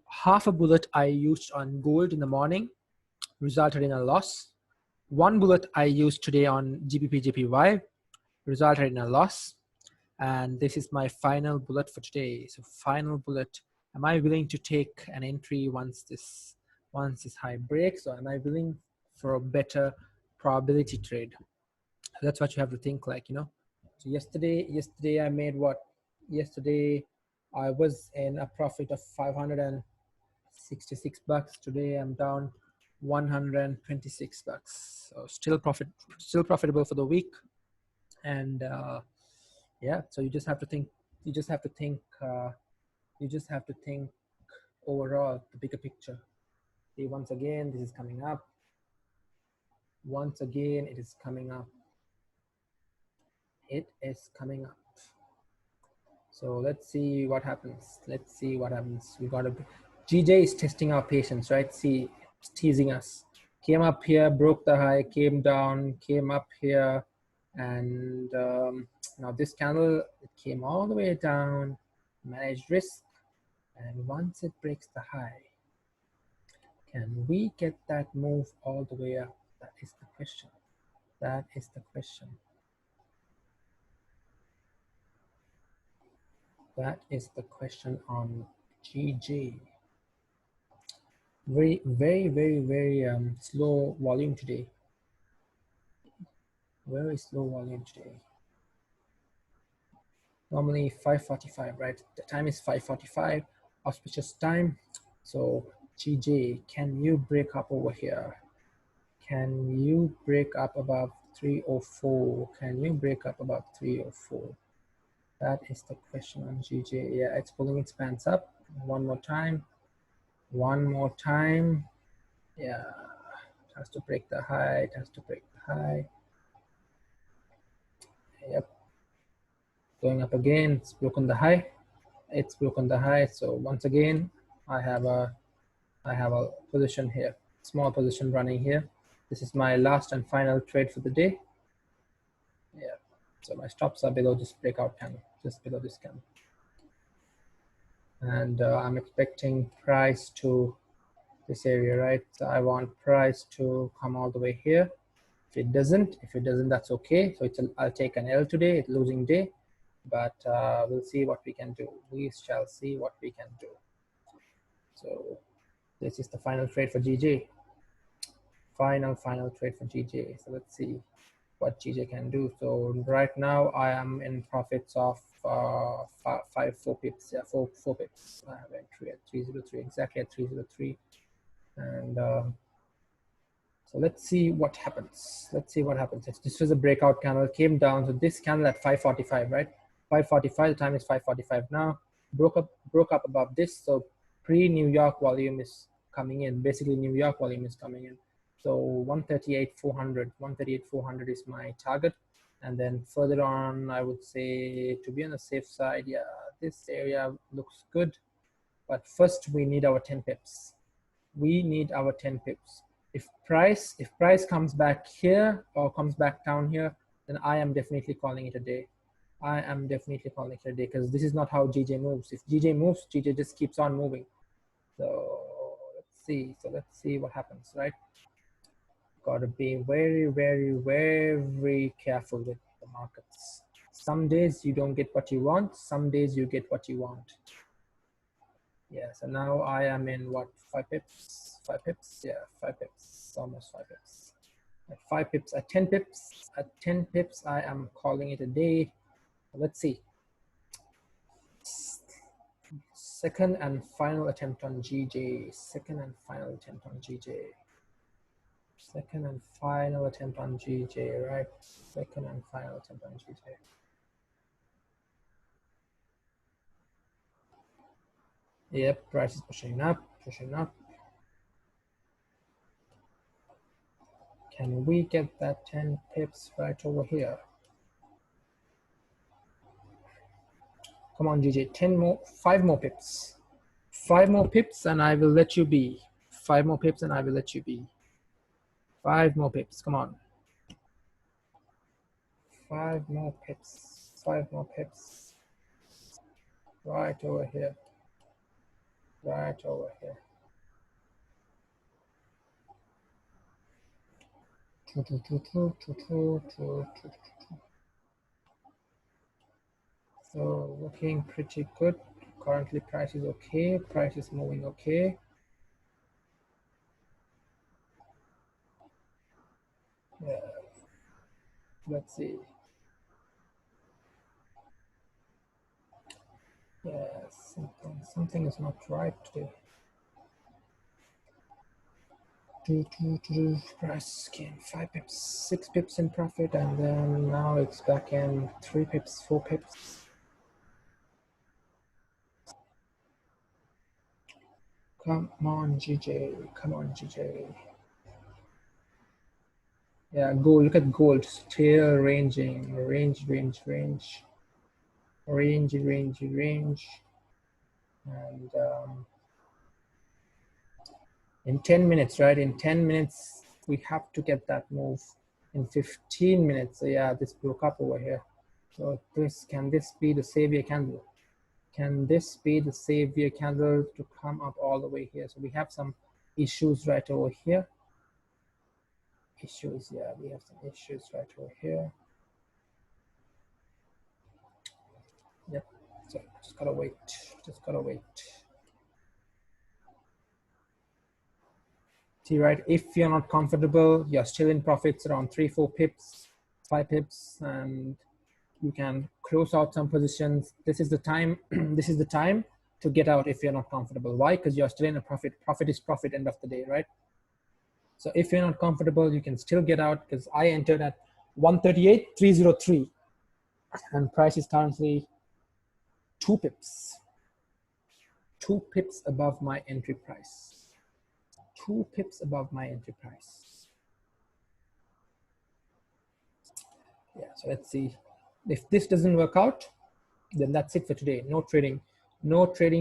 Half a bullet I used on gold in the morning, resulted in a loss. 1 bullet I used today on GBPJPY, resulted in a loss. And this is my final bullet for today. So final bullet. Am I willing to take an entry once this high breaks, or am I willing for a better probability trade? That's what you have to think, like, you know. So yesterday I made what? Yesterday I was in a profit of 566 bucks. Today I'm down 126 bucks. So still profitable for the week. And yeah, so you just have to think overall, the bigger picture. See, once again, this is coming up. Once again, it is coming up. It is coming up. So let's see what happens. Let's see what happens. We got to GJ is testing our patience, right? See, it's teasing us. Came up here, broke the high, came down, came up here, and now this candle, it came all the way down, managed risk, and once it breaks the high, can we get that move all the way up? That is the question. That is the question. That is the question on GJ. Very, very, very, very slow volume today. Very slow volume today. Normally 5:45, right? The time is 5:45, auspicious time. So GJ, can you break up over here? Can you break up above 304? Can you break up above 304? That is the question on GJ. Yeah, it's pulling its pants up. One more time. One more time. Yeah, it has to break the high. It has to break the high. Yep. Going up again. It's broken the high. It's broken the high. So once again, I have a position here, small position running here. This is my last and final trade for the day. Yeah, so my stops are below this breakout candle, just below this candle. And I'm expecting price to this area, right? So I want price to come all the way here. If it doesn't, that's okay. So I'll take an L today. It's losing day, but we'll see what we can do. We shall see what we can do. So this is the final trade for GJ. Final trade for GJ. So let's see what GJ can do. So right now I am in profits of 4 pips. Yeah, four pips. I have entry at 303, exactly at 303. And so let's see what happens. Let's see what happens. This was a breakout candle, came down. So this candle at 545, right? 545, the time is 545 now. Broke up above this. So pre-New York volume is coming in. Basically, New York volume is coming in. So 138,400 is my target. And then further on, I would say, to be on the safe side, yeah, this area looks good. But first, we need our 10 pips. We need our 10 pips. If price comes back here or comes back down here, then I am definitely calling it a day. I am definitely calling it a day, because this is not how GJ moves. If GJ moves, GJ just keeps on moving. So let's see. So let's see what happens, right? Gotta be very, very, very careful with the markets. Some days you don't get what you want. Some days you get what you want. Yeah, so now I am in what, 5 pips? 5 pips? Yeah, 5 pips, almost 5 pips. At 5 pips, at 10 pips, I am calling it a day. Let's see. Second and final attempt on GJ. Second and final attempt on GJ. Second and final attempt on GJ, right? Second and final attempt on GJ. Yep, price is pushing up, pushing up. Can we get that 10 pips right over here? Come on, GJ, 5 more pips. 5 more pips and I will let you be. 5 more pips and I will let you be. 5 more pips, come on. 5 more pips, 5 more pips. Right over here. Right over here. So looking pretty good. Currently price is okay. Price is moving okay. Yeah. Let's see. Yeah, something is not right today. Price came 5 pips, 6 pips in profit, and then now it's back in 3 pips, 4 pips. Come on, GJ. Come on, GJ. Yeah, gold. Look at gold. Still ranging. Range. And in 10 minutes, right? In 10 minutes, we have to get that move. In 15 minutes, so yeah, this broke up over here. So can this be the savior candle? Can this be the savior candle to come up all the way here? So we have some issues right over here. Issues, yeah, we have some issues right over here. Yep, so just gotta wait, See, right, if you're not comfortable, you're still in profits around 3, 4 pips, 5 pips, and you can close out some positions. This is the time, this is the time to get out if you're not comfortable. Why? Because you're still in a profit. Profit is profit, end of the day, right? So if you're not comfortable, you can still get out, because I entered at 138,303 and price is currently 2 pips. 2 pips above my entry price. 2 pips above my entry price. Yeah, so let's see. If this doesn't work out, then that's it for today. No trading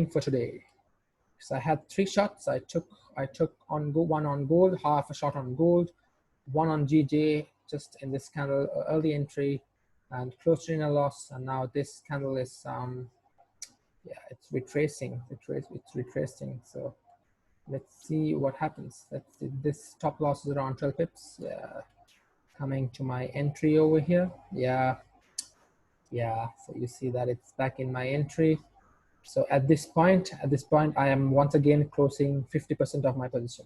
for today. So I had 3 shots. I took on gold, 1 on gold, half a shot on gold, 1 on GJ, just in this candle, early entry, and closed in a loss. And now this candle is yeah, it's retracing. It's retracing. So let's see what happens. Let's see. This top loss is around 12 pips. Yeah, coming to my entry over here. Yeah, yeah. So you see that it's back in my entry. So at this point, I am once again closing 50% of my position.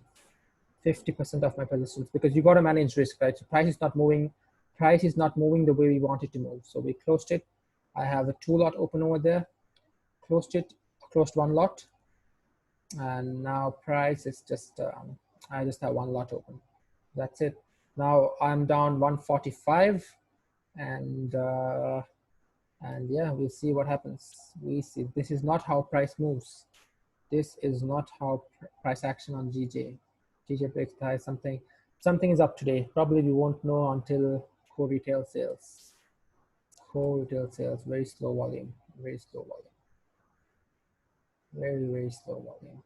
50% of my positions, because you got to manage risk, right? So price is not moving. Price is not moving the way we want it to move. So we closed it. I have a 2 lot open over there. Closed it. Closed 1 lot. And now price is just I just have 1 lot open. That's it. Now I'm down 145, and yeah, we'll see what happens. We see this is not how price moves. This is not how price action on GJ breaks the high. Something is up today. Probably we won't know until core retail sales. Core retail sales, very slow volume, very slow volume, very slow volume.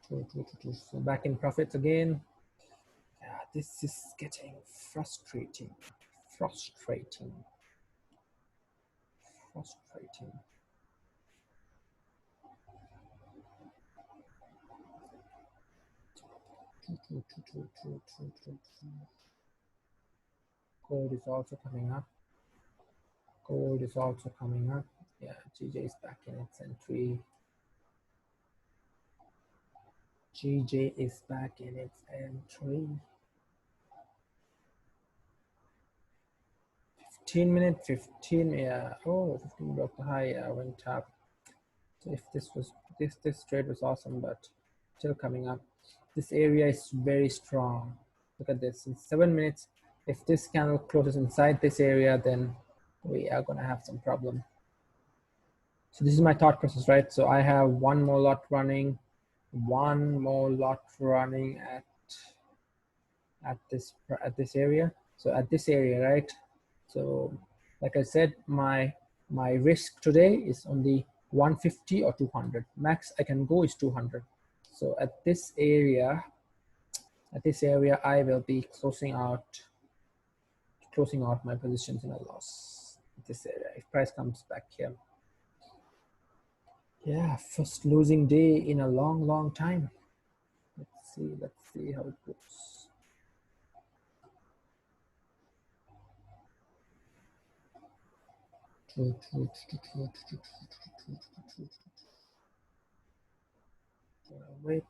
So back in profits again. Yeah, this is getting frustrating. Frustrating. Gold is also coming up. Gold is also coming up. Yeah, GJ is back in its entry. GJ is back in its entry. 15 minutes, 15, yeah. Oh, 15 broke the high, yeah, went up. So if this trade was awesome, but still coming up. This area is very strong. Look at this, in 7 minutes, if this candle closes inside this area, then we are gonna have some problem. So this is my thought process, right? So I have 1 more lot running, 1 more lot running at this area. So at this area, right? So like I said, my risk today is only 150 or 200. Max I can go is 200. So at this area, I will be closing out my positions in a loss at this area if price comes back here. Yeah, first losing day in a long time. Let's see how it goes. Wait.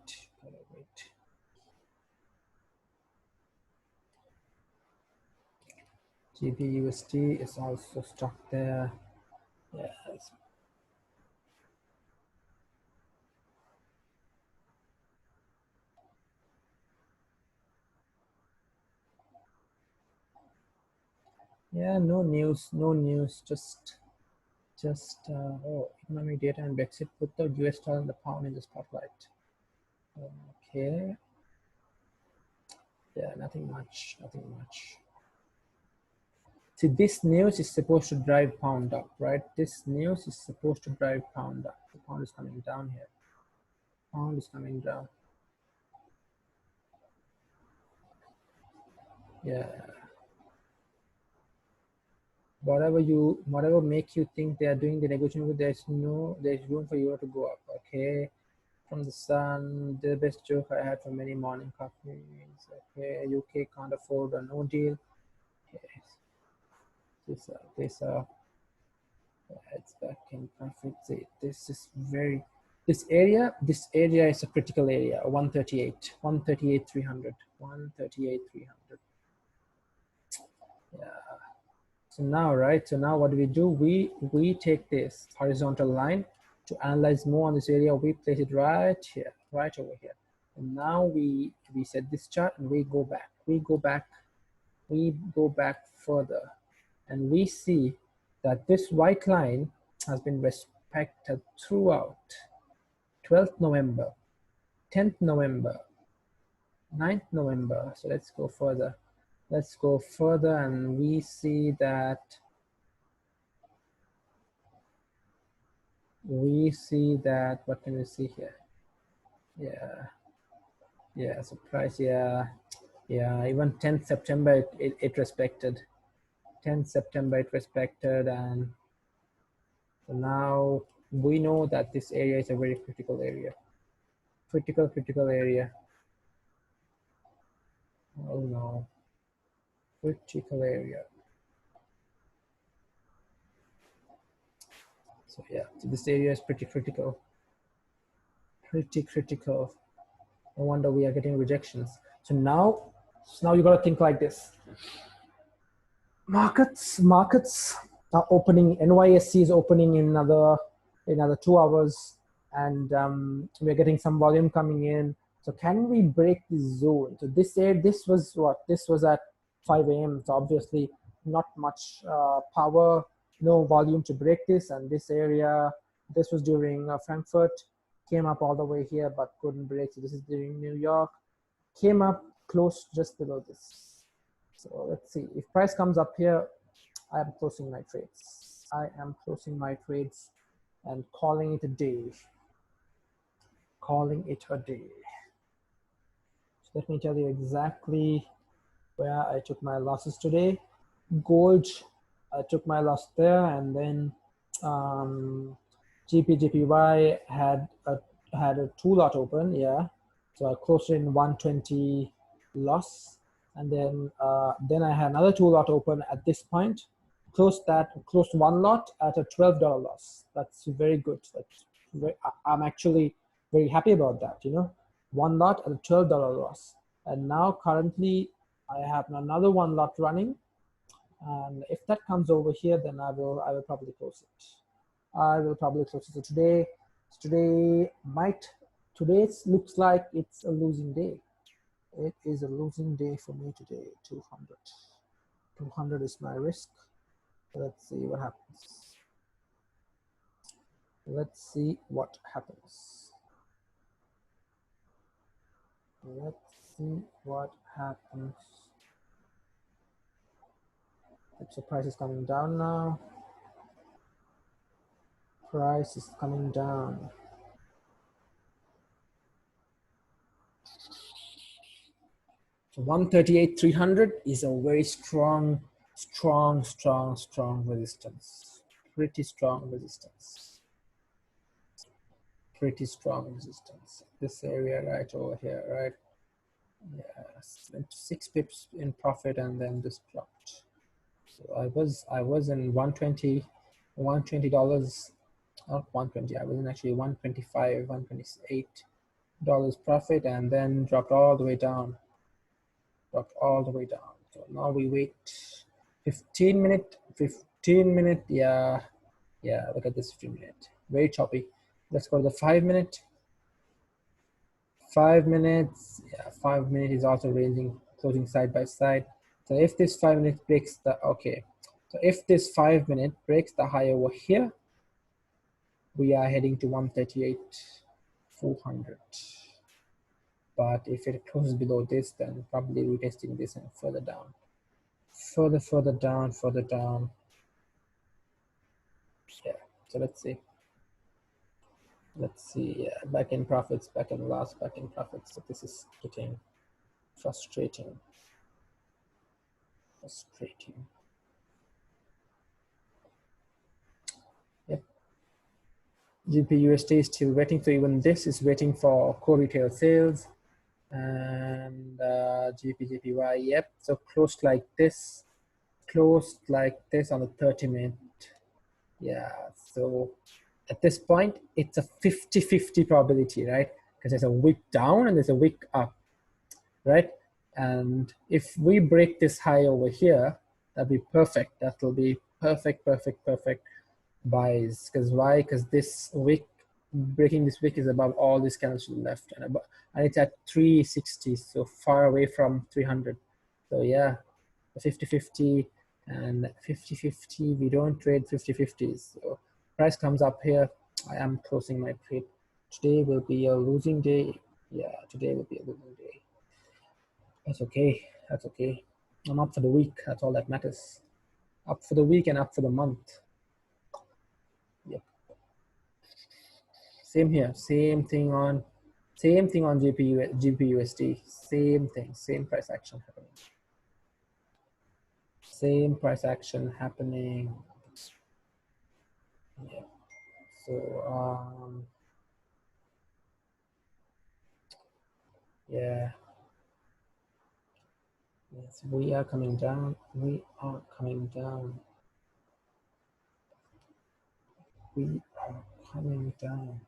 GBUSD is also stuck there. Yes. Yeah, no news, just oh, economic data and Brexit put the US dollar and the pound in the spotlight. Okay. Yeah, nothing much. See, this news is supposed to drive pound up, right? This news is supposed to drive pound up. The pound is coming down here. Pound is coming down. Yeah. Whatever make you think they are doing the negotiation with, there's room for you to go up. Okay. From the sun, the best joke I had for many morning coffees. Okay, UK can't afford a no deal. Okay. This it's back in profit. This is very, this area is a critical area. 138 300. Yeah. So now, right? So now what do? We take this horizontal line to analyze more on this area. We place it right here, right over here. And now we set this chart and we go back. We go back further, and we see that this white line has been respected throughout 12th November, 10th November, 9th November. So let's go further. And we see that what can we see here? Yeah, so price, yeah, Yeah, even 10th September it respected. 10th September it respected, and so now we know that this area is a very critical area. Critical area. Oh no, critical area. So yeah, so this area is pretty critical. Pretty critical. No wonder we are getting rejections. So now you got to think like this. Markets are opening. NYSC is opening in another 2 hours, and we're getting some volume coming in. So can we break this zone? So this was what? This was at 5 a.m. So obviously not much power, no volume to break this. And this area, this was during Frankfurt, came up all the way here but couldn't break. So this is during New York, came up close just below this. So let's see if price comes up here. I am closing my trades. I am closing my trades and calling it a day. Calling it a day. So let me tell you exactly where I took my losses today. Gold, I took my loss there, and then GBPJPY had a 2 lot open, yeah. So I closed in 120 loss, and then I had another 2 lot open at this point. Closed 1 lot at a $12 loss. That's very good. I'm actually very happy about that. 1 lot at a $12 loss, and now currently I have another 1 lot running, and if that comes over here, then I will probably close it. I will probably close it. So today looks like it's a losing day. It is a losing day for me today. 200 is my risk. Let's see what happens. Let's see what happens. Let's see what happens. So price is coming down now. Price is coming down. So 138,300 is a very strong resistance. Pretty strong resistance. Pretty strong resistance. This area right over here, right? Yes, 6 pips in profit, and then this dropped. So I was in $120, not 120. I was in actually 125, $128 profit, and then dropped all the way down. So now we wait 15 minute, yeah, look at this 15 minute, very choppy. Let's go to the 5 minute. 5 minutes, yeah, 5 minute is also ranging, closing side by side. So if this 5 minutes breaks the, okay, so if this 5 minute breaks the high over here, we are heading to 138,400. But if it closes below this, then probably retesting this and further down. Further down. Yeah, so let's see. Yeah, back in profits, back in loss, back in profits. So this is getting frustrating. Yep. GBPUSD is still waiting. So even this is waiting for core retail sales. And GBPJPY, yep. So closed like this on the 30 minute. Yeah, so at this point, it's a 50-50 probability, right? Because there's a wick down and there's a wick up, right? And if we break this high over here, that'll be perfect. That will be perfect buys. Because why? Because this wick, breaking this wick is above all these candles to the left, and it's at 360, so far away from 300. So yeah, 50-50 and 50-50. We don't trade 50-50s. So price comes up here, I am closing my trade. Today will be a losing day. Yeah, today will be a losing day. That's okay. I'm up for the week. That's all that matters. Up for the week and up for the month. Yep. Same here. Same thing on Same thing on GBPUSD. Same thing, same price action happening. Same price action happening. Yeah. So yeah. Yes, we are coming down. We are coming down. We are coming down.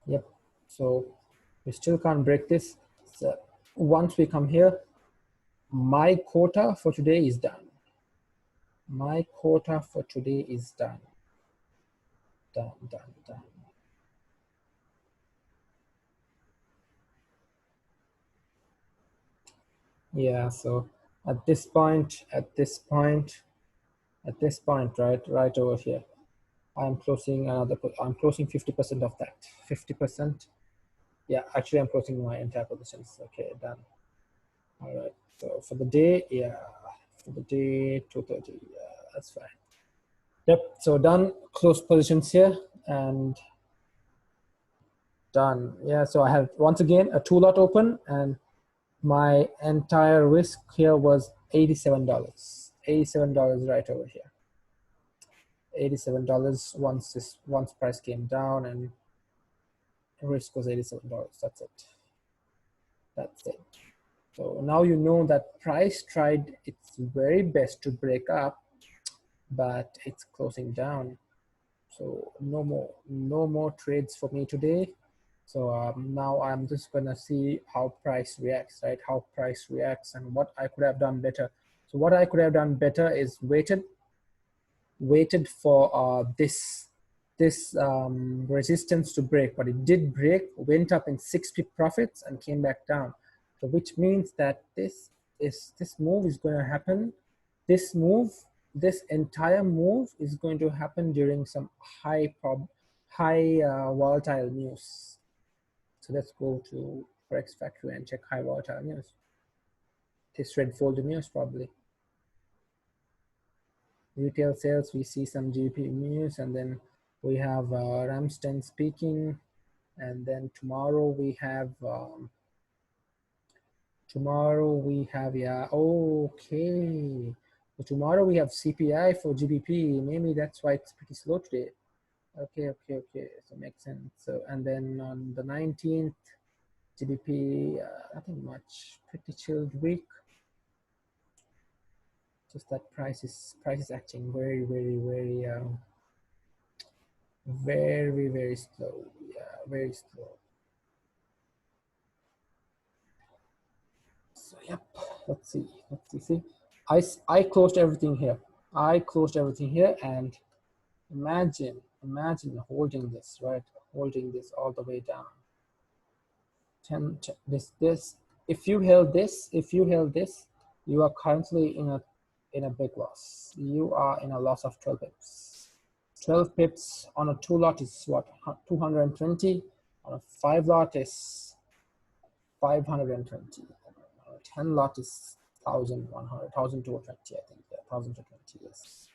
Yep. So we still can't break this. So once we come here, my quota for today is done. My quota for today is done. Done, done, done. Yeah, so at this point, right over here, I'm closing another, I'm closing 50% of that. 50%. Yeah, actually I'm closing my entire positions. Okay, done. All right, so for the day, yeah, for the day, 2:30, yeah, that's fine. Yep, so done, close positions here, and done. Yeah, so I have, once again, a two lot open, and my entire risk here was $87. $87 right over here. $87 once price came down, and risk was $87. That's it. That's it. So now you know that price tried its very best to break up, but it's closing down. So no more trades for me today. So now I'm just gonna see how price reacts, right? How price reacts and what I could have done better. So what I could have done better is waited for this resistance to break, but it did break, went up in 6 pip profits and came back down. So which means that this move is going to happen. This entire move is going to happen during some high volatile news. So let's go to Forex Factory and check high volatile news. This red folder news probably. Retail sales, we see some GP news, and then we have Ramstein speaking, and then tomorrow we have yeah, okay, so tomorrow we have CPI for GBP. Maybe that's why it's pretty slow today. Okay, so makes sense. So and then on the 19th, GBP, nothing much, pretty chilled week. Just that price is acting very very slow. Yeah, very slow. So yep, let's see. See, I closed everything here. I closed everything here, and imagine holding this, right? Holding this all the way down. 10 this. If you held this, you are currently in a big loss. You are in a loss of 12 pips. 12 pips on a two lot is what, 220. On a five lot is 520. 10 lot is 1,100, 1,220, I think. Yeah, 1,220, yes.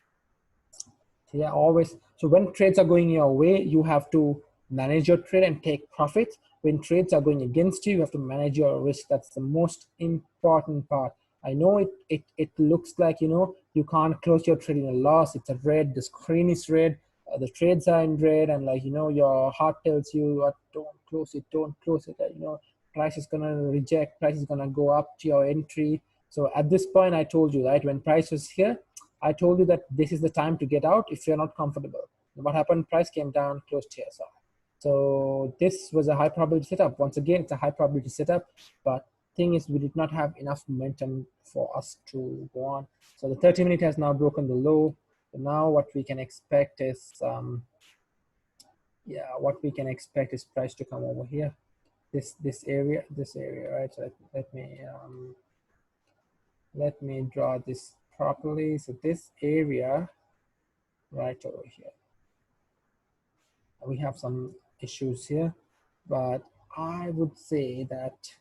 Yeah, always. So when trades are going your way, you have to manage your trade and take profits. When trades are going against you, you have to manage your risk. That's the most important part. I know it looks like, you can't close your trade in a loss. It's a red, the screen is red, the trades are in red, and like, your heart tells you, don't close it, price is gonna reject, price is gonna go up to your entry. So at this point, I told you, right, when price was here, I told you that this is the time to get out if you're not comfortable. What happened? Price came down, closed here. So this was a high probability setup. Once again, it's a high probability setup, but thing is we did not have enough momentum for us to go on. So the 30-minute has now broken the low. So now what we can expect is, price to come over here. This area, right? So let me draw this properly. So this area right over here, we have some issues here, but I would say that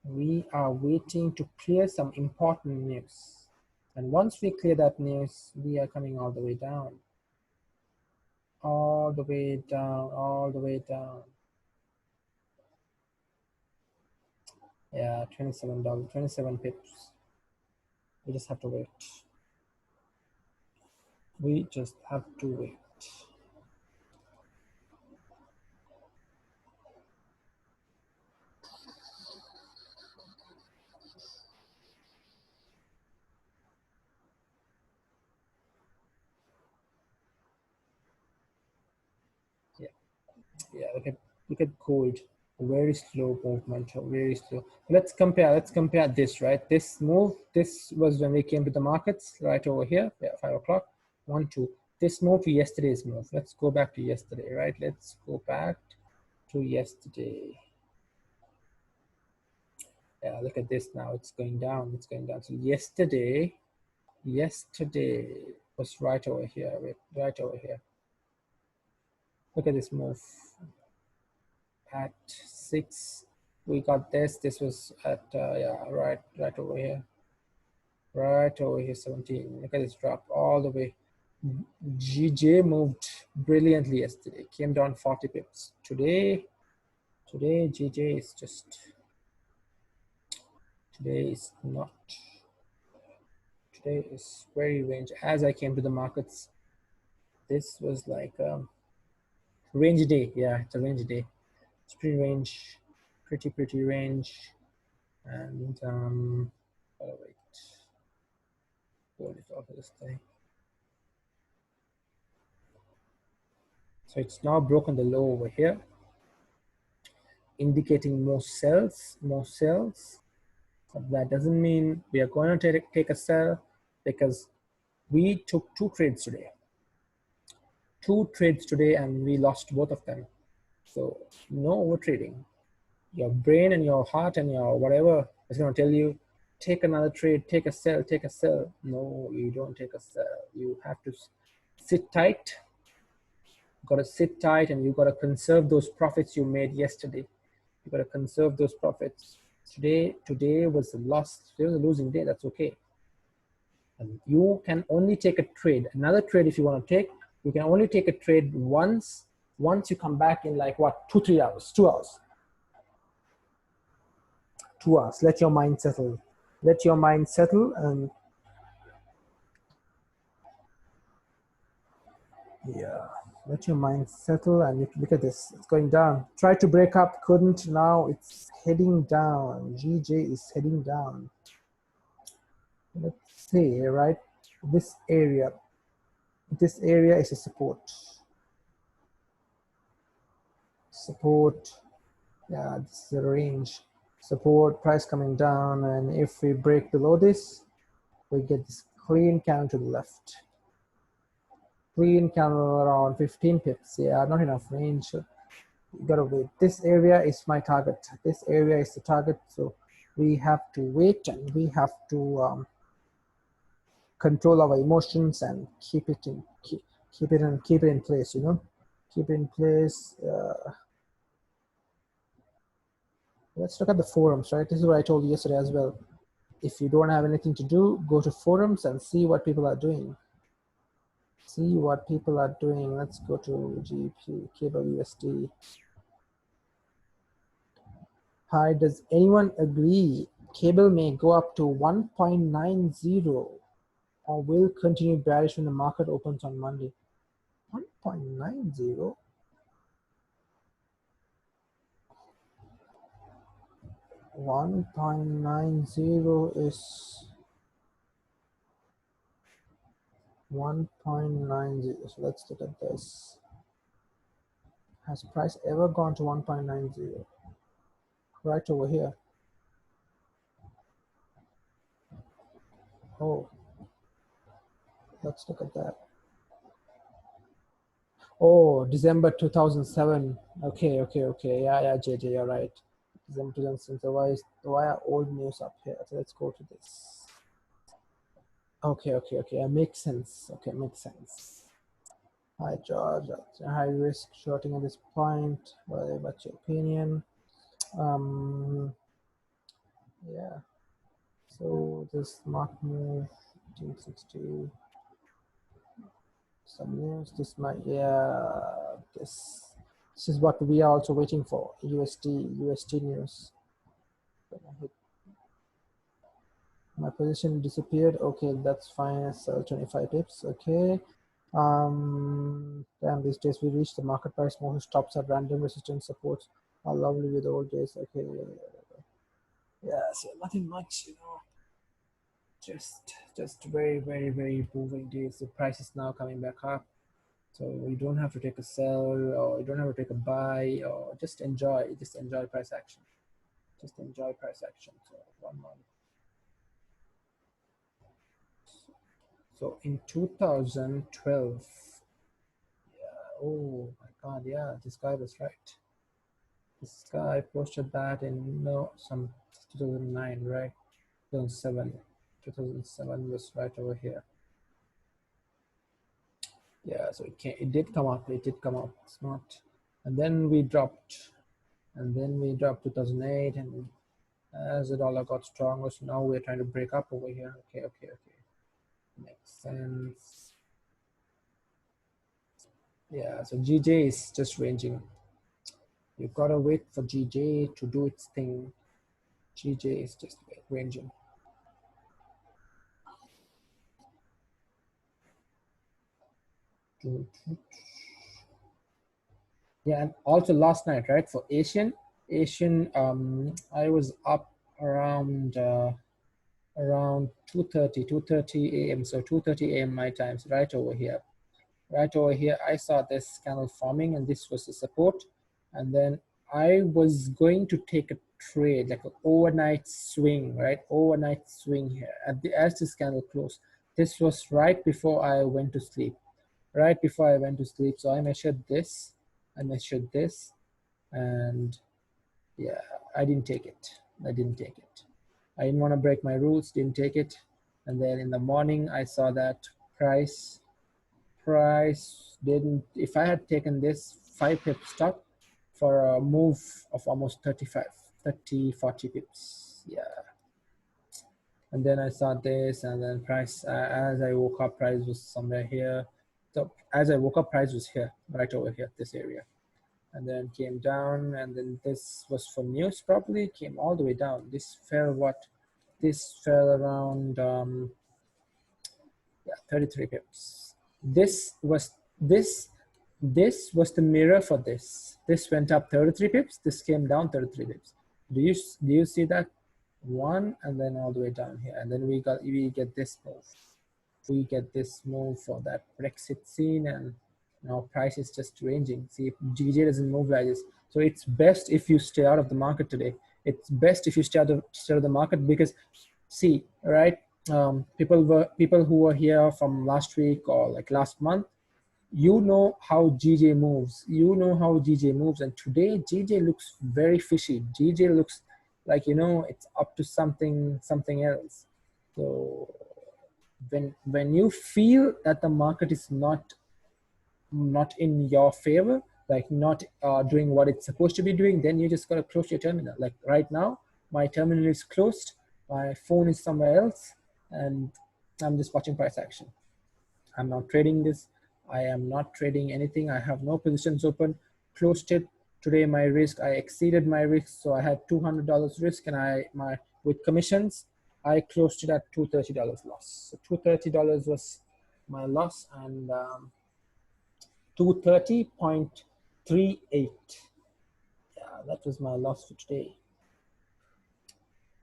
we are waiting to clear some important news, and once we clear that news, we are coming all the way down. all the way down, all the way down. Yeah, $27, 27 pips. We just have to wait. We just have to wait. Yeah, yeah. Look at gold. Very slow movement. Very slow. Let's compare. Let's compare this. Right. This move. This was when we came to the markets. Right over here. Yeah, 5 o'clock. 1, 2. This move to yesterday's move. Let's go back to yesterday. Right. Let's go back to yesterday. Yeah. Look at this now. It's going down. It's going down. So yesterday was right over here. Wait, right over here. Look at this move. At 6 we got this was at yeah, right over here, 17. Look at this drop all the way. GJ moved brilliantly yesterday, came down 40 pips. Today GJ is just, today is not, today is very range. As I came to the markets, this was like range day. Yeah, it's a range day. It's pretty range, pretty range. And oh wait, what is all this thing? So it's now broken the low over here, indicating more sells, more sells. But that doesn't mean we are going to take a sell, because we took two trades today and we lost both of them. So no over trading. Your brain and your heart and your whatever is going to tell you, take another trade, take a sell, take a sell. No, you don't take a sell. You have to sit tight. You got to sit tight, and you got to conserve those profits you made yesterday. You got to conserve those profits. Today was a loss. Today was a losing day. That's okay. And you can only take a trade. Another trade, if you want to take, you can only take a trade once. Once you come back in like what, 2-3 hours, 2 hours. 2 hours. Let your mind settle. Let your mind settle, and yeah, let your mind settle. And you look at this. It's going down. Tried to break up, couldn't. Now it's heading down. GJ is heading down. Let's say, right, this area is a support. Yeah, this is a range. Support, price coming down, and if we break below this, we get this clean candle to the left. Clean candle around 15 pips. Yeah, not enough range. You gotta wait. This area is my target. This area is the target. So we have to wait, and we have to control our emotions and keep it in place. Keep it in place. Let's look at the forums, right? This is what I told you yesterday as well. If you don't have anything to do, go to forums and see what people are doing. See what people are doing. Let's go to GBPJPY. Hi, does anyone agree cable may go up to 1.90 or will continue bearish when the market opens on Monday? 1.90? 1.90 is 1.90. So let's look at this. Has price ever gone to 1.90? Right over here. Oh, let's look at that. Oh, December 2007. Okay. Yeah, JJ, you're right. December 2007. So why are old news up here? So let's go to this. Okay. Makes sense. Okay, makes sense. Hi, George. High risk shorting at this point. What's your opinion? Yeah. So this mark move 1560. some news. This might, yeah, this is what we are also waiting for. UST news. My position disappeared. Okay, that's fine. Sell 25 pips. Okay. Damn, these days we reach the market price. Most stops at random resistance supports are lovely with old days. Okay. Yeah, so nothing much, you know. Just very moving days. The price is now coming back up. So you don't have to take a sell, or you don't have to take a buy, or just enjoy price action. Just enjoy price action. So 1 month. So in 2012, oh my God, yeah, this guy was right. This guy posted that in some 2009, right? 2007. 2007 was right over here. Yeah, so it did come up. It did come up. It's not, and then we dropped, 2008, and as the dollar got stronger, so now we're trying to break up over here. Okay, makes sense. Yeah, so GJ is just ranging. You've got to wait for GJ to do its thing. GJ is just ranging. Yeah, and also last night, right, for Asian, I was up around 2:30 a.m. So 2:30 a.m. my times, right over here. Right over here, I saw this candle forming, and this was the support. And then I was going to take a trade, like an overnight swing, right? Overnight swing here as this candle closed. This was right before I went to sleep. Right before I went to sleep. So I measured this, and yeah, I didn't take it. I didn't want to break my rules, didn't take it. And then in the morning, I saw that price didn't, if I had taken this 5 pip stop for a move of almost 40 pips. Yeah. And then I saw this, and then price, as I woke up, price was somewhere here. So as I woke up, price was here, right over here, this area. And then came down, and then this was for news probably, came all the way down. This fell this fell around 33 pips. This was the mirror for this. This went up 33 pips, this came down 33 pips. Do you see that? One, and then all the way down here, and then we get this move. We get this move for that Brexit scene, and now price is just ranging. See, if GJ doesn't move like this, so it's best if you stay out of the market today. It's best if you stay out of the market, because see, right, people who were here from last week or like last month, you know how GJ moves. And today GJ looks very fishy. GJ looks like, it's up to something else. So when you feel that the market is not in your favor, like not doing what it's supposed to be doing, then you just gotta close your terminal. Like right now, my terminal is closed, my phone is somewhere else, and I'm just watching price action. I'm not trading this. I am not trading anything. I have no positions open. Closed it. Today my risk, I exceeded my risk. So I had $200 risk, and with commissions, I closed it at $230 loss. So $230 was my loss, and 230.38. Yeah, that was my loss for today.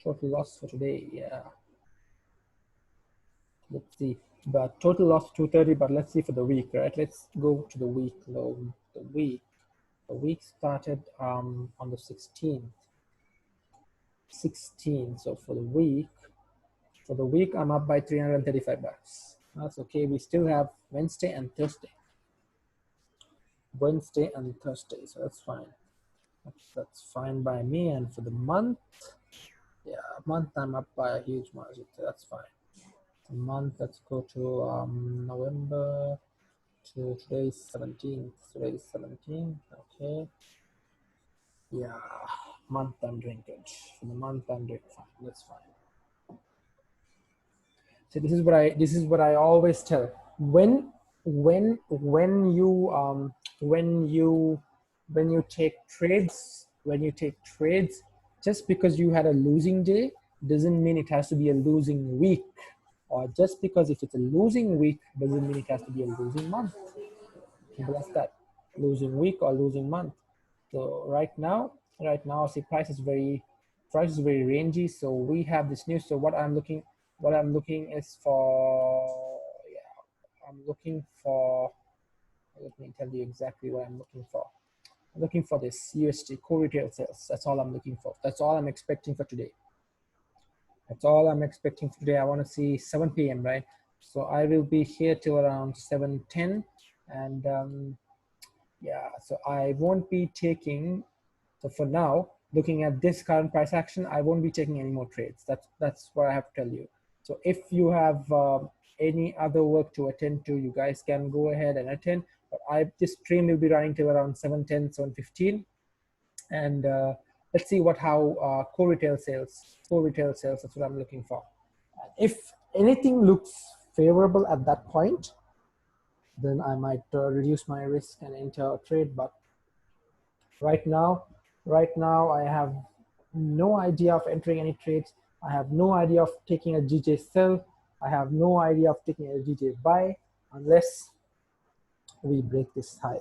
Total loss for today, yeah. Let's see. But total loss 230, but let's see for the week, right? Let's go to the week low. The week started on the 16th. So for the week, I'm up by 335 bucks. That's okay. We still have Wednesday and Thursday. So that's fine. That's fine by me. And for the month, I'm up by a huge margin. So that's fine. The month, let's go to November. To today's 17th. Okay. Yeah, month I'm doing good. For the month I'm doing fine. That's fine. So this is what I always tell. When when you take trades, just because you had a losing day doesn't mean it has to be a losing week, or just because if it's a losing week doesn't mean it has to be a losing month. Simple as that. Losing week or losing month. So right now, see, price is very rangy. So we have this news. So what I'm looking is for, yeah, I'm looking for. Let me tell you exactly what I'm looking for. I'm looking for this USD core retail sales. That's all I'm looking for. That's all I'm expecting for today. That's all I'm expecting for today. I want to see 7 p.m. right. So I will be here till around 7:10, and yeah, so I won't be taking, so for now, looking at this current price action, I won't be taking any more trades. That's what I have to tell you. So if you have any other work to attend to, you guys can go ahead and attend. But this stream will be running till around 7:10, 7:15, and let's see how core retail sales. That's what I'm looking for. If anything looks favorable at that point, then I might reduce my risk and enter a trade. But right now, I have no idea of entering any trades. I have no idea of taking a GJ sell. I have no idea of taking a GJ buy unless we break this high.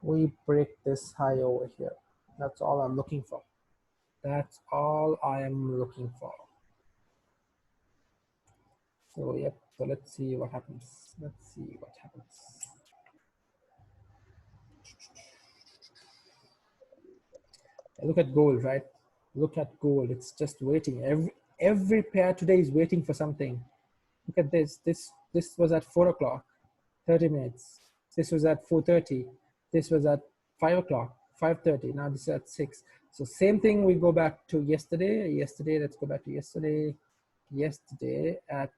We break this high over here. That's all I'm looking for. That's all I am looking for. So yep, so let's see what happens. Look at gold, right? Look at gold. It's just waiting. Every pair today is waiting for something. Look at this. This was at 4 o'clock, 30 minutes. This was at 4:30. This was at 5 o'clock, 5:30. Now this is at 6. So same thing. We go back to yesterday. Let's go back to yesterday. Yesterday at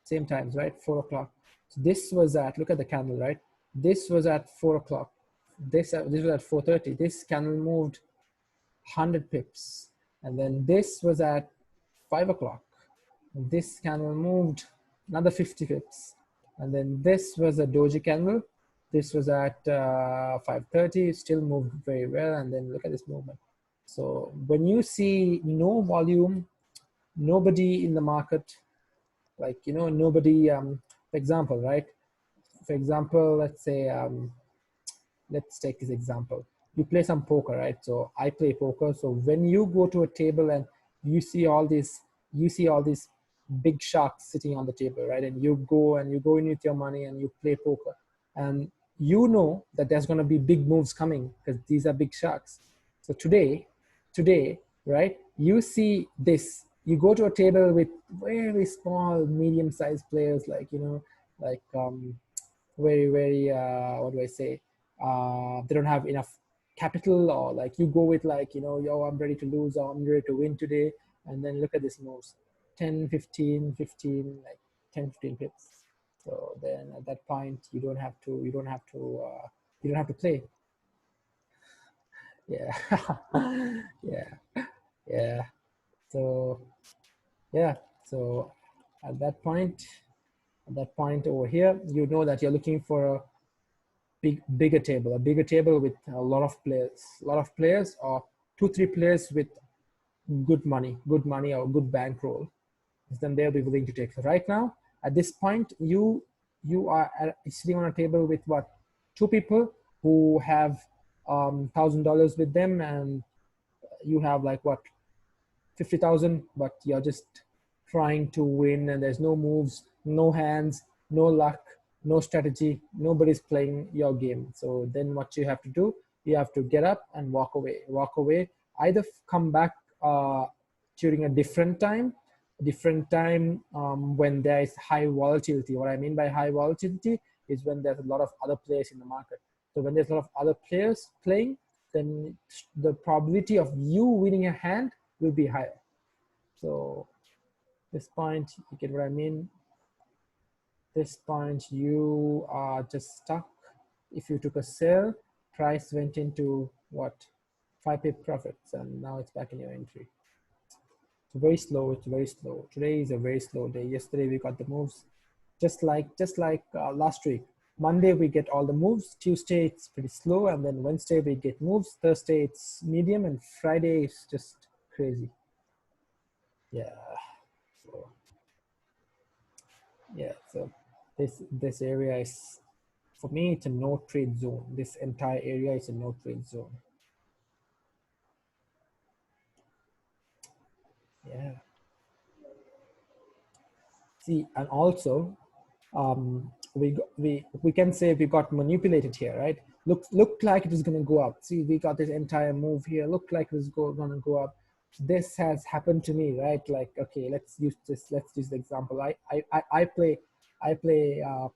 same times, right? 4 o'clock. So this was at, look at the candle, right? This was at 4 o'clock. This was at 4:30. This candle moved 100 pips. And then this was at 5 o'clock. This candle moved another 50 pips. And then this was a doji candle. This was at 5:30. It still moved very well. And then look at this movement. So when you see no volume, nobody in the market, like, nobody, for example, right? For example, let's say, let's take this example. You play some poker, right? So I play poker. So when you go to a table and you see all these, big sharks sitting on the table, right? And you go in with your money and you play poker, and you know that there's going to be big moves coming because these are big sharks. So today, right? You see this. You go to a table with very small, medium-sized players, like, like very what do I say, they don't have enough capital, or like you go with, like, yo, I'm ready to lose or I'm ready to win today, and then look at this moves, 10, 15, 15, like 10, 15 pips. So then at that point you don't have to play. Yeah. Yeah, yeah. So yeah, so at that point over here, you know that you're looking for a bigger table, with a lot of players, or 2-3 players with good money, or good bankroll. Then they'll be willing to take. So right now, at this point, you are sitting on a table with what, 2 people who have $1,000 with them, and you have like what, 50,000, but you're just trying to win, and there's no moves, no hands, no luck, no strategy, nobody's playing your game. So then what you have to do, you have to get up and walk away, either come back during a different time, when there is high volatility. What I mean by high volatility is when there's a lot of other players in the market. So when there's a lot of other players playing, then the probability of you winning a hand will be higher. So this point, you get what I mean? This point, you are just stuck. If you took a sell, price went into what, 5 pip profits, and now it's back in your entry. It's very slow. Today is a very slow day. Yesterday we got the moves. just like last week. Monday we get all the moves, Tuesday it's pretty slow, and then Wednesday we get moves, Thursday it's medium, and Friday is just crazy. Yeah. So yeah, so this area is, for me, it's a no trade zone. This entire area is a no trade zone. Yeah. See, and also we can say we got manipulated here, right? Looked like it was going to go up. See, we got this entire move here. Looked like it was going to go up. This has happened to me, right? Like, okay, let's use this. Let's use the example. I play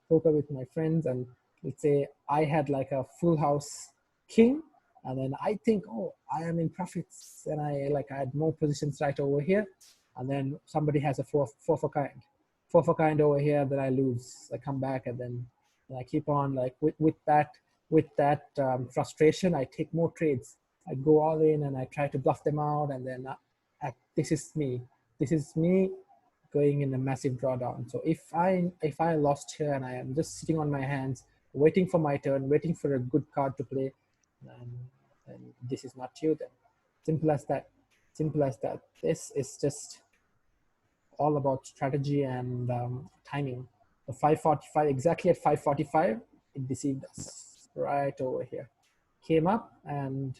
poker with my friends, and let's say I had like a full house king, and then I think, oh, I am in profits, and I had more positions right over here, and then somebody has a four for kind over here, that I lose. I come back, and I keep on, like, with that frustration. I take more trades. I go all in and I try to bluff them out, and then this is me. This is me going in a massive drawdown. So if I lost here and I am just sitting on my hands, waiting for my turn, waiting for a good card to play, then this is not you. Then simple as that. Simple as that. This is just all about strategy and timing. The 545, exactly at 545, it deceived us right over here. Came up, and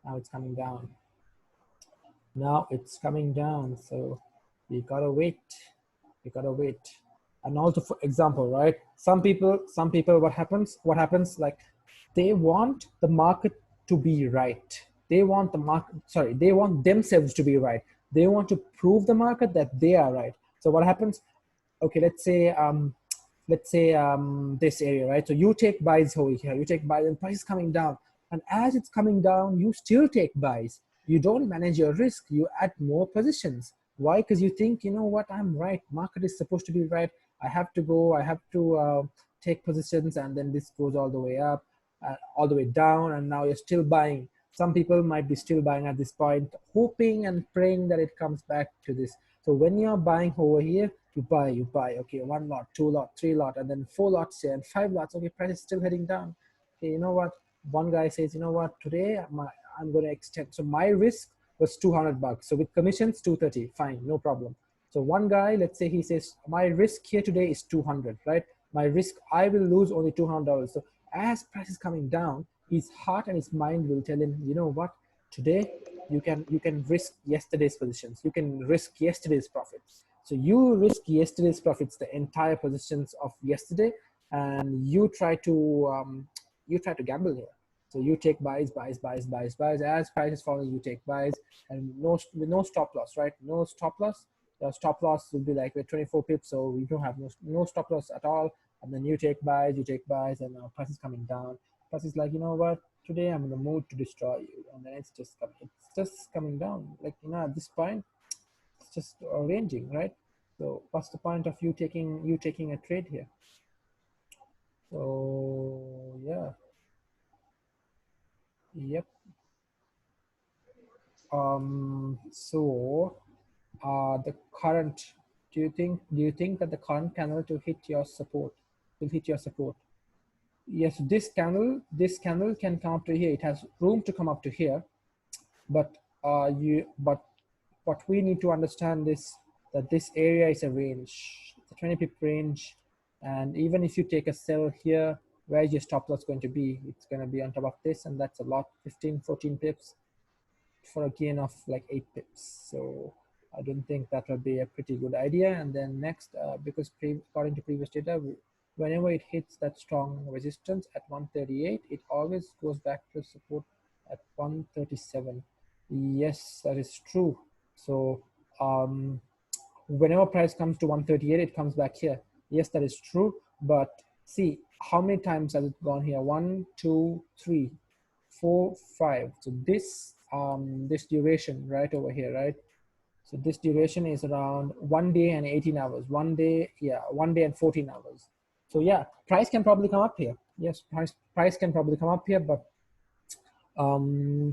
now it's coming down. Now it's coming down, so we gotta wait. We gotta wait. And also, for example, right? Some people, what happens? Like, they want the market to be right. They want the market. Sorry, they want themselves to be right. They want to prove the market that they are right. So what happens? Okay, let's say this area, right? So you take buys over here, you take buys, and price is coming down, and as it's coming down, you still take buys. You don't manage your risk, you add more positions. Why? Because you think, you know what, I'm right, market is supposed to be right, I have to take positions, and then this goes all the way up, all the way down, and now you're still buying. Some people might be still buying at this point, hoping and praying that it comes back to this. So when you're buying over here, you buy, okay, one lot, two lot, three lot, and then four lots here, and five lots. Okay, price is still heading down. Okay, you know what? One guy says, you know what? Today I'm going to extend. So my risk was $200. So with commissions, 230. Fine, no problem. So one guy, let's say he says, my risk here today is 200, right? My risk, I will lose only $200. So as price is coming down, his heart and his mind will tell him, you know what? Today you can risk yesterday's positions. You can risk yesterday's profits. So you risk yesterday's profits, the entire positions of yesterday, and you try to gamble here. So you take buys, buys, buys, buys, buys. As price is falling, you take buys, and with no stop loss, right? No stop loss. The stop loss will be like with 24 pips, so we don't have no stop loss at all. And then you take buys, and now price is coming down. Price is like, you know what? Today I'm in the mood to destroy you, and then it's just coming down. Like, at this point, it's just ranging, right? So what's the point of you taking a trade here? So yeah, yep. So the current. Do you think that the current candle to hit your support will hit your support? Yes, this candle can come up to here. It has room to come up to here, but but what we need to understand is that this area is a range, it's a 20 pip range, and even if you take a sell here, where is your stop loss going to be? It's going to be on top of this, and that's a lot, 15-14 pips for a gain of like 8 pips. So I don't think that would be a pretty good idea. And then next, because according to previous data, whenever it hits that strong resistance at 138, it always goes back to support at 137. Yes, that is true. So whenever price comes to 138, it comes back here. Yes, that is true. But see, how many times has it gone here? 1, 2, 3, 4, 5. So this duration right over here, right? So this duration is around 1 day and 18 hours. 1 day, yeah, 1 day and 14 hours. So yeah, price can probably come up here. Yes, price can probably come up here, but um,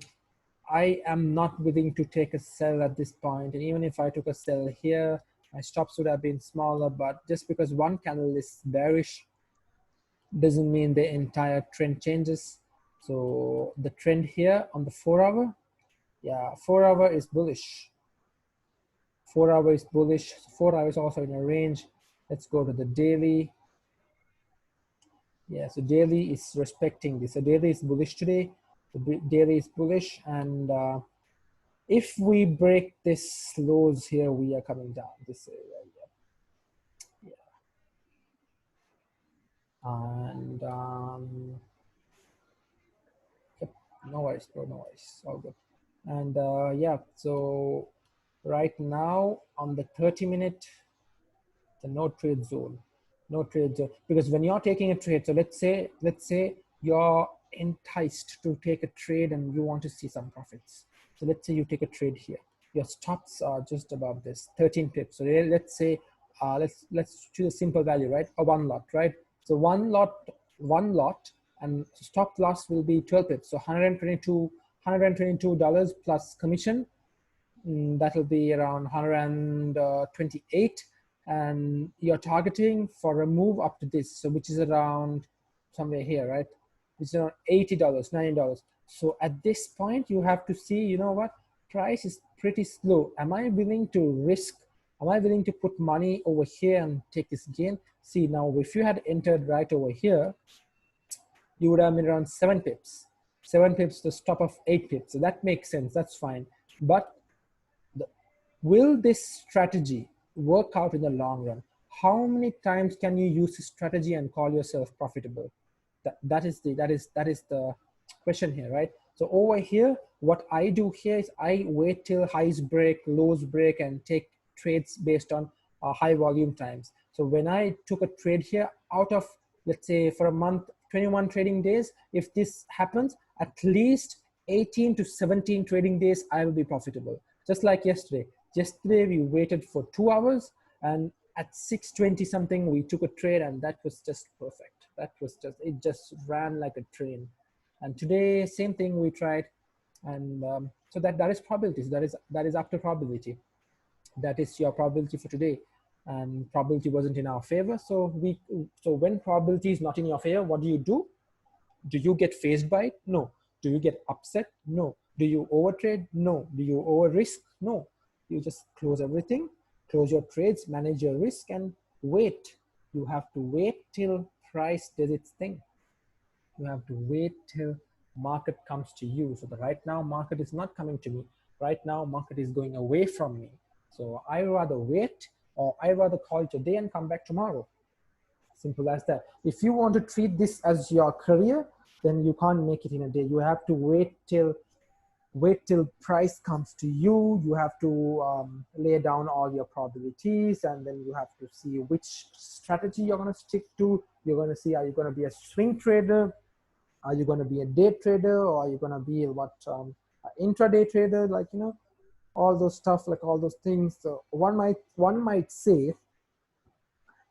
I am not willing to take a sell at this point. And even if I took a sell here, My stops would have been smaller, but just because one candle is bearish doesn't mean the entire trend changes. So the trend here on the 4 hour, yeah, 4 hour is bullish. 4 hour is bullish. 4 hour is also in a range. Let's go to the daily. Yeah, so daily is respecting this. So daily is bullish today. The daily is bullish, and if we break this lows here, we are coming down this area. Yeah, yeah. And yep, no worries, bro, no worries, all good. And yeah, so right now on the 30-minute, the no trade zone, no trade zone, because when you're taking a trade, so let's say you're enticed to take a trade and you want to see some profits. So let's say you take a trade here, your stops are just above this 13 pips. So let's say let's choose a simple value, right? A one lot, right? So one lot, and stop loss will be 12 pips, so $122 plus commission. That will be around 128, and you're targeting for a move up to this, so which is around somewhere here, right? Which is around $80, $90. So at this point you have to see, you know what, price is pretty slow. Am I willing to risk, am I willing to put money over here and take this gain? See, now if you had entered right over here, you would have been around 7 pips, 7 pips to stop of 8 pips. So that makes sense, that's fine. But will this strategy work out in the long run? How many times can you use this strategy and call yourself profitable? That is the question here, right? So over here, what I do here is I wait till highs break, lows break, and take trades based on high volume times. So when I took a trade here out of, let's say for a month, 21 trading days, if this happens, at least 18 to 17 trading days, I will be profitable. Just like yesterday. Yesterday we waited for 2 hours, and at 6:20 something we took a trade, and that was just perfect. That was just, it just ran like a train. And today same thing we tried, and so that is probabilities. That is after probability. That is your probability for today, and probability wasn't in our favor. So when probability is not in your favor, what do? Do you get phased by it? No. Do you get upset? No. Do you overtrade? No. Do you over risk? No. You just close everything, close your trades, manage your risk, and wait. You have to wait till price does its thing. You have to wait till market comes to you. So the right now market is not coming to me. Right now market is going away from me. So I rather wait, or I rather call it a day and come back tomorrow. Simple as that. If you want to treat this as your career, then you can't make it in a day. You have to wait till price comes to you. You have to lay down all your probabilities, and then you have to see which strategy you're going to stick to. You're going to see, are you going to be a swing trader? Are you going to be a day trader? Or are you going to be what, intraday trader? Like, all those stuff, like all those things. So one might say,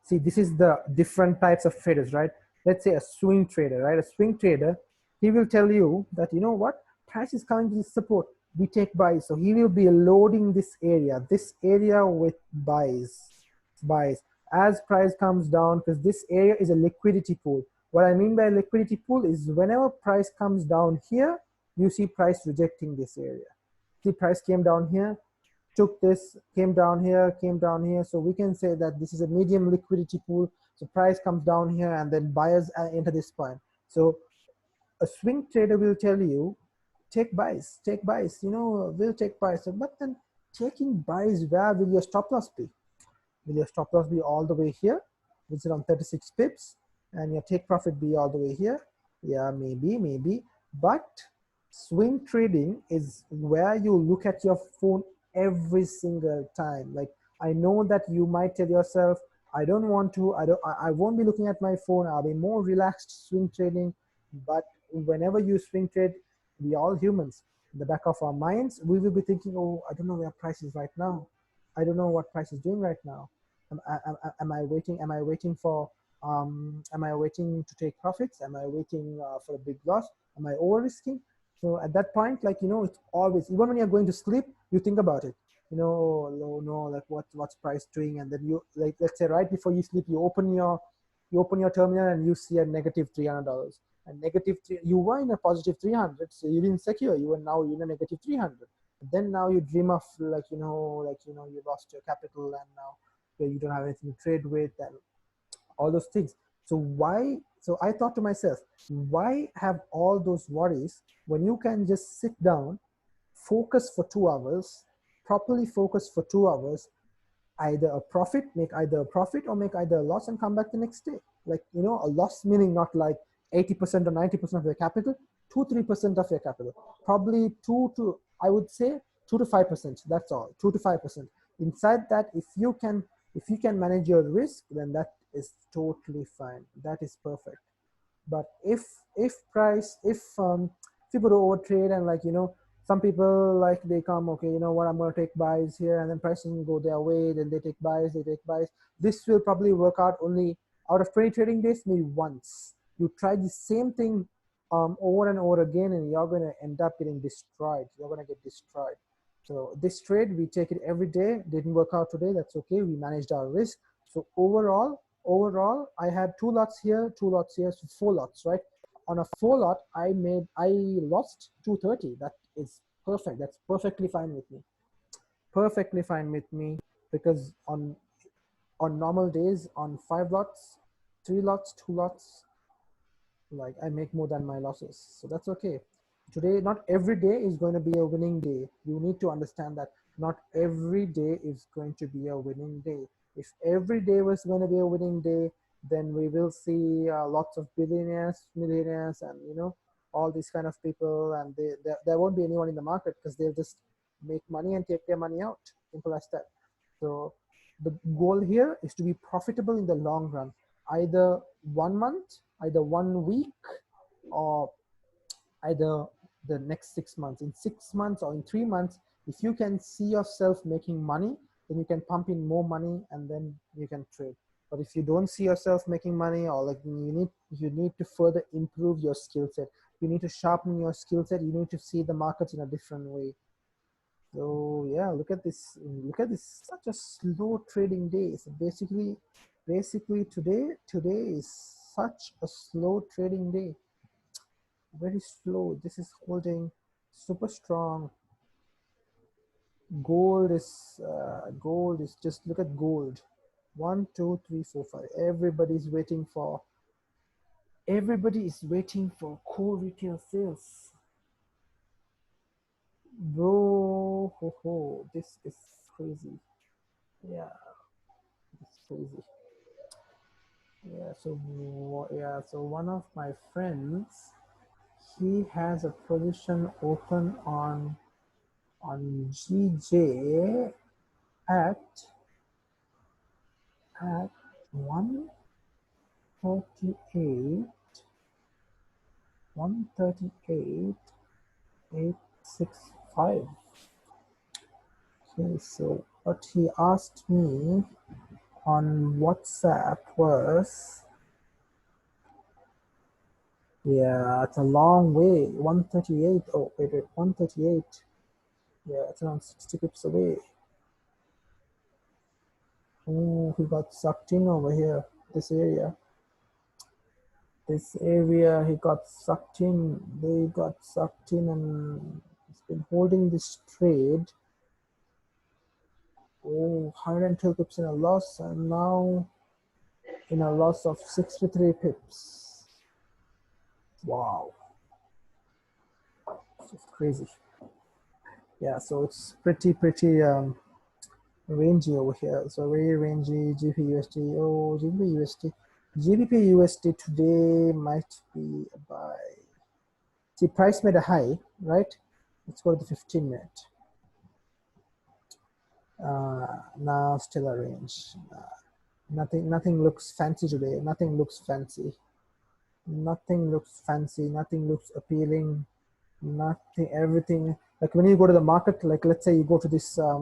see, this is the different types of traders, right? Let's say a swing trader, right? A swing trader, he will tell you that, you know what, price is coming to this support, we take buys. So he will be loading this area with buys as price comes down, because this area is a liquidity pool. What I mean by liquidity pool is whenever price comes down here, you see price rejecting this area. See, price came down here, took this, came down here, came down here. So we can say that this is a medium liquidity pool. So price comes down here, and then buyers enter this point. So a swing trader will tell you, take buys, we'll take buys. So, but then taking buys, where will your stop loss be? Will your stop loss be all the way here, which is around 36 pips, and your take profit be all the way here? Yeah, maybe. But swing trading is where you look at your phone every single time. Like, I know that you might tell yourself, I don't want to, I won't be looking at my phone, I'll be more relaxed swing trading. But whenever you swing trade, we all humans, in the back of our minds, we will be thinking, oh, I don't know where price is right now. I don't know what price is doing right now. Am I waiting? Am I waiting to take profits? Am I waiting for a big loss? Am I over risking? So at that point, like, it's always, even when you're going to sleep, you think about it. low, no, like what's price doing, and then you, like, let's say right before you sleep, you open your terminal and you see a negative $300, and negative three, you were in a positive 300, so you didn't secure, you were now in a negative 300. Then now you dream of, like, you lost your capital, and now you don't have anything to trade with, and all those things. So I thought to myself, why have all those worries when you can just sit down, focus for 2 hours, properly focus for 2 hours, either a profit, make either a profit or make either a loss, and come back the next day. Like, a loss meaning not like 80% or 90% of your capital, 2-3% of your capital, probably I would say 2 to 5%. That's all, 2 to 5%. Inside that, if you can manage your risk, then that is totally fine. That is perfect. But if people over trade, and, like, some people, like, they come, okay, you know what, I'm going to take buys here, and then pricing go their way, then they take buys. This will probably work out only out of 20 trading days, maybe once. You try the same thing over and over again, and you're going to end up getting destroyed. You're going to get destroyed. So this trade, we take it every day. Didn't work out today, that's okay, we managed our risk. So overall, I had 2 lots here, 2 lots here, so 4 lots, right? On a 4 lot, I lost 230. That is perfect. That's perfectly fine with me. Perfectly fine with me, because on normal days, on 5 lots, 3 lots, 2 lots, like, I make more than my losses, so that's okay. Today, not every day is going to be a winning day. You need to understand that not every day is going to be a winning day. If every day was going to be a winning day, then we will see lots of billionaires, millionaires, and all these kind of people, and there won't be anyone in the market, because they'll just make money and take their money out. Simple as that. So the goal here is to be profitable in the long run, either 1 month, either 1 week, or either the next 6 months. In 6 months or in 3 months, if you can see yourself making money, then you can pump in more money, and then you can trade. But if you don't see yourself making money, or like, you need to further improve your skill set. You need to sharpen your skill set. You need to see the markets in a different way. So yeah, look at this. Look at this. Such a slow trading day. So basically today is such a slow trading day. Very slow. This is holding super strong. Gold is just, look at gold. 1, 2, 3, 4, 5. Everybody is waiting for core retail sales. Bro, this is crazy. Yeah, it's crazy. So one of my friends, he has a position open on GJ at 138, 865. Okay, so what he asked me on WhatsApp was, yeah, it's a long way. 138. Oh, wait, 138. Yeah, it's around 60 pips away. Oh, he got sucked in over here. This area, he got sucked in. They got sucked in, and he's been holding this trade. Oh, 112 pips in a loss, and now in a loss of 63 pips. Wow, it's crazy. Yeah, so it's pretty rangy over here. So very rangy. GBPUSD. Oh, GBPUSD. GBPUSD today might be a buy. See, price made a high, right? Let's go to the 15-minute. Now still a range. Nothing looks fancy today. Nothing looks fancy. Nothing looks fancy. Nothing looks appealing. Nothing. Everything. Like when you go to the market, like let's say you go to this a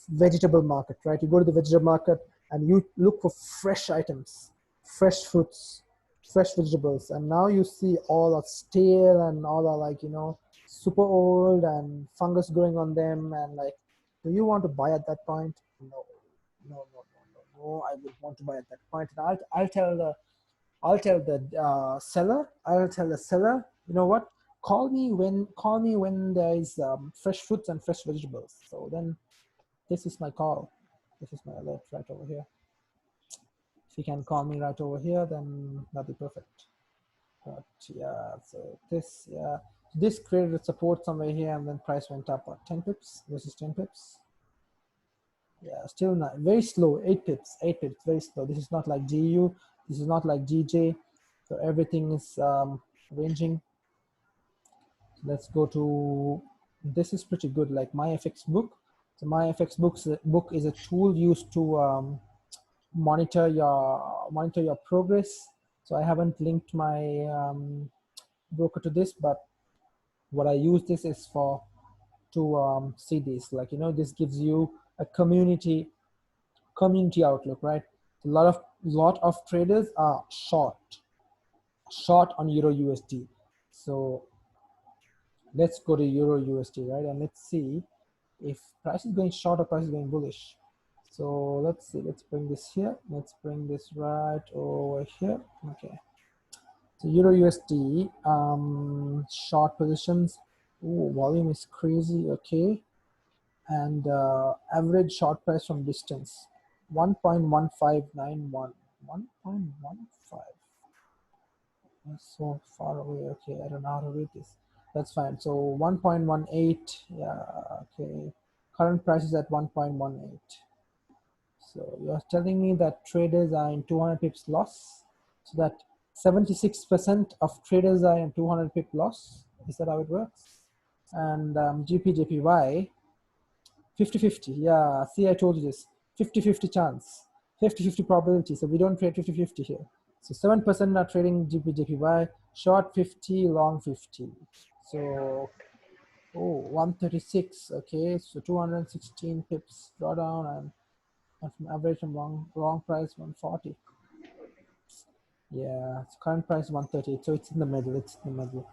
vegetable market, right? You go to the vegetable market and you look for fresh items, fresh fruits, fresh vegetables, and now you see all are stale and all are like super old and fungus growing on them, and like, do you want to buy at that point? No, no, I would want to buy at that point. And I'll tell the seller, you know what, call me when there is fresh fruits and fresh vegetables. So then this is my call, this is my alert right over here. If you can call me right over here, then that'd be perfect. But yeah, so this, yeah, this created a support somewhere here, and then price went up, what, 10 pips versus 10 pips. Yeah, still not very slow. 8 pips, very slow. This is not like GU, this is not like GJ. So everything is ranging. Let's go to, this is pretty good, like my FX book. So my FX book is a tool used to monitor your progress. So I haven't linked my broker to this, but what I use this is for to see this, like, you know, this gives you a community outlook, right? A lot of traders are short on Euro USD. So let's go to Euro USD, right? And let's see if price is going short or price is going bullish. So let's see, let's bring this here. Let's bring this right over here. Okay. So Euro USD, short positions. Ooh, volume is crazy. Okay. And average short price from distance, 1.1591. 1.15. That's so far away. Okay, I don't know how to read this. That's fine. So 1.18. Yeah. Okay. Current price is at 1.18. So you're telling me that traders are in 200 pips loss? So that 76% of traders are in 200 pip loss? Is that how it works? And GPJPY, 50-50. Yeah, see, I told you this. 50-50 chance. 50-50 probability. So we don't trade 50-50 here. So 7% are trading GBPJPY, short 50, long 50. So, oh, 136. Okay, so 216 pips drawdown, and from average from long price 140. Yeah, it's current price 138. So it's in the middle. It's in the middle.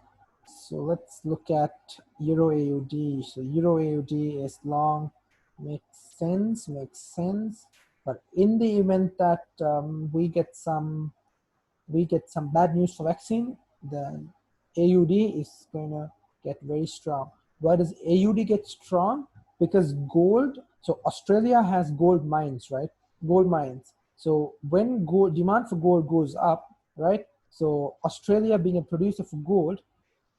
So let's look at Euro AUD. So Euro AUD is long, makes sense, makes sense. But in the event that we get some bad news for vaccine, then AUD is going to get very strong. Why does AUD get strong? Because gold, so Australia has gold mines, right? Gold mines. So when gold demand for gold goes up, right? So Australia being a producer for gold,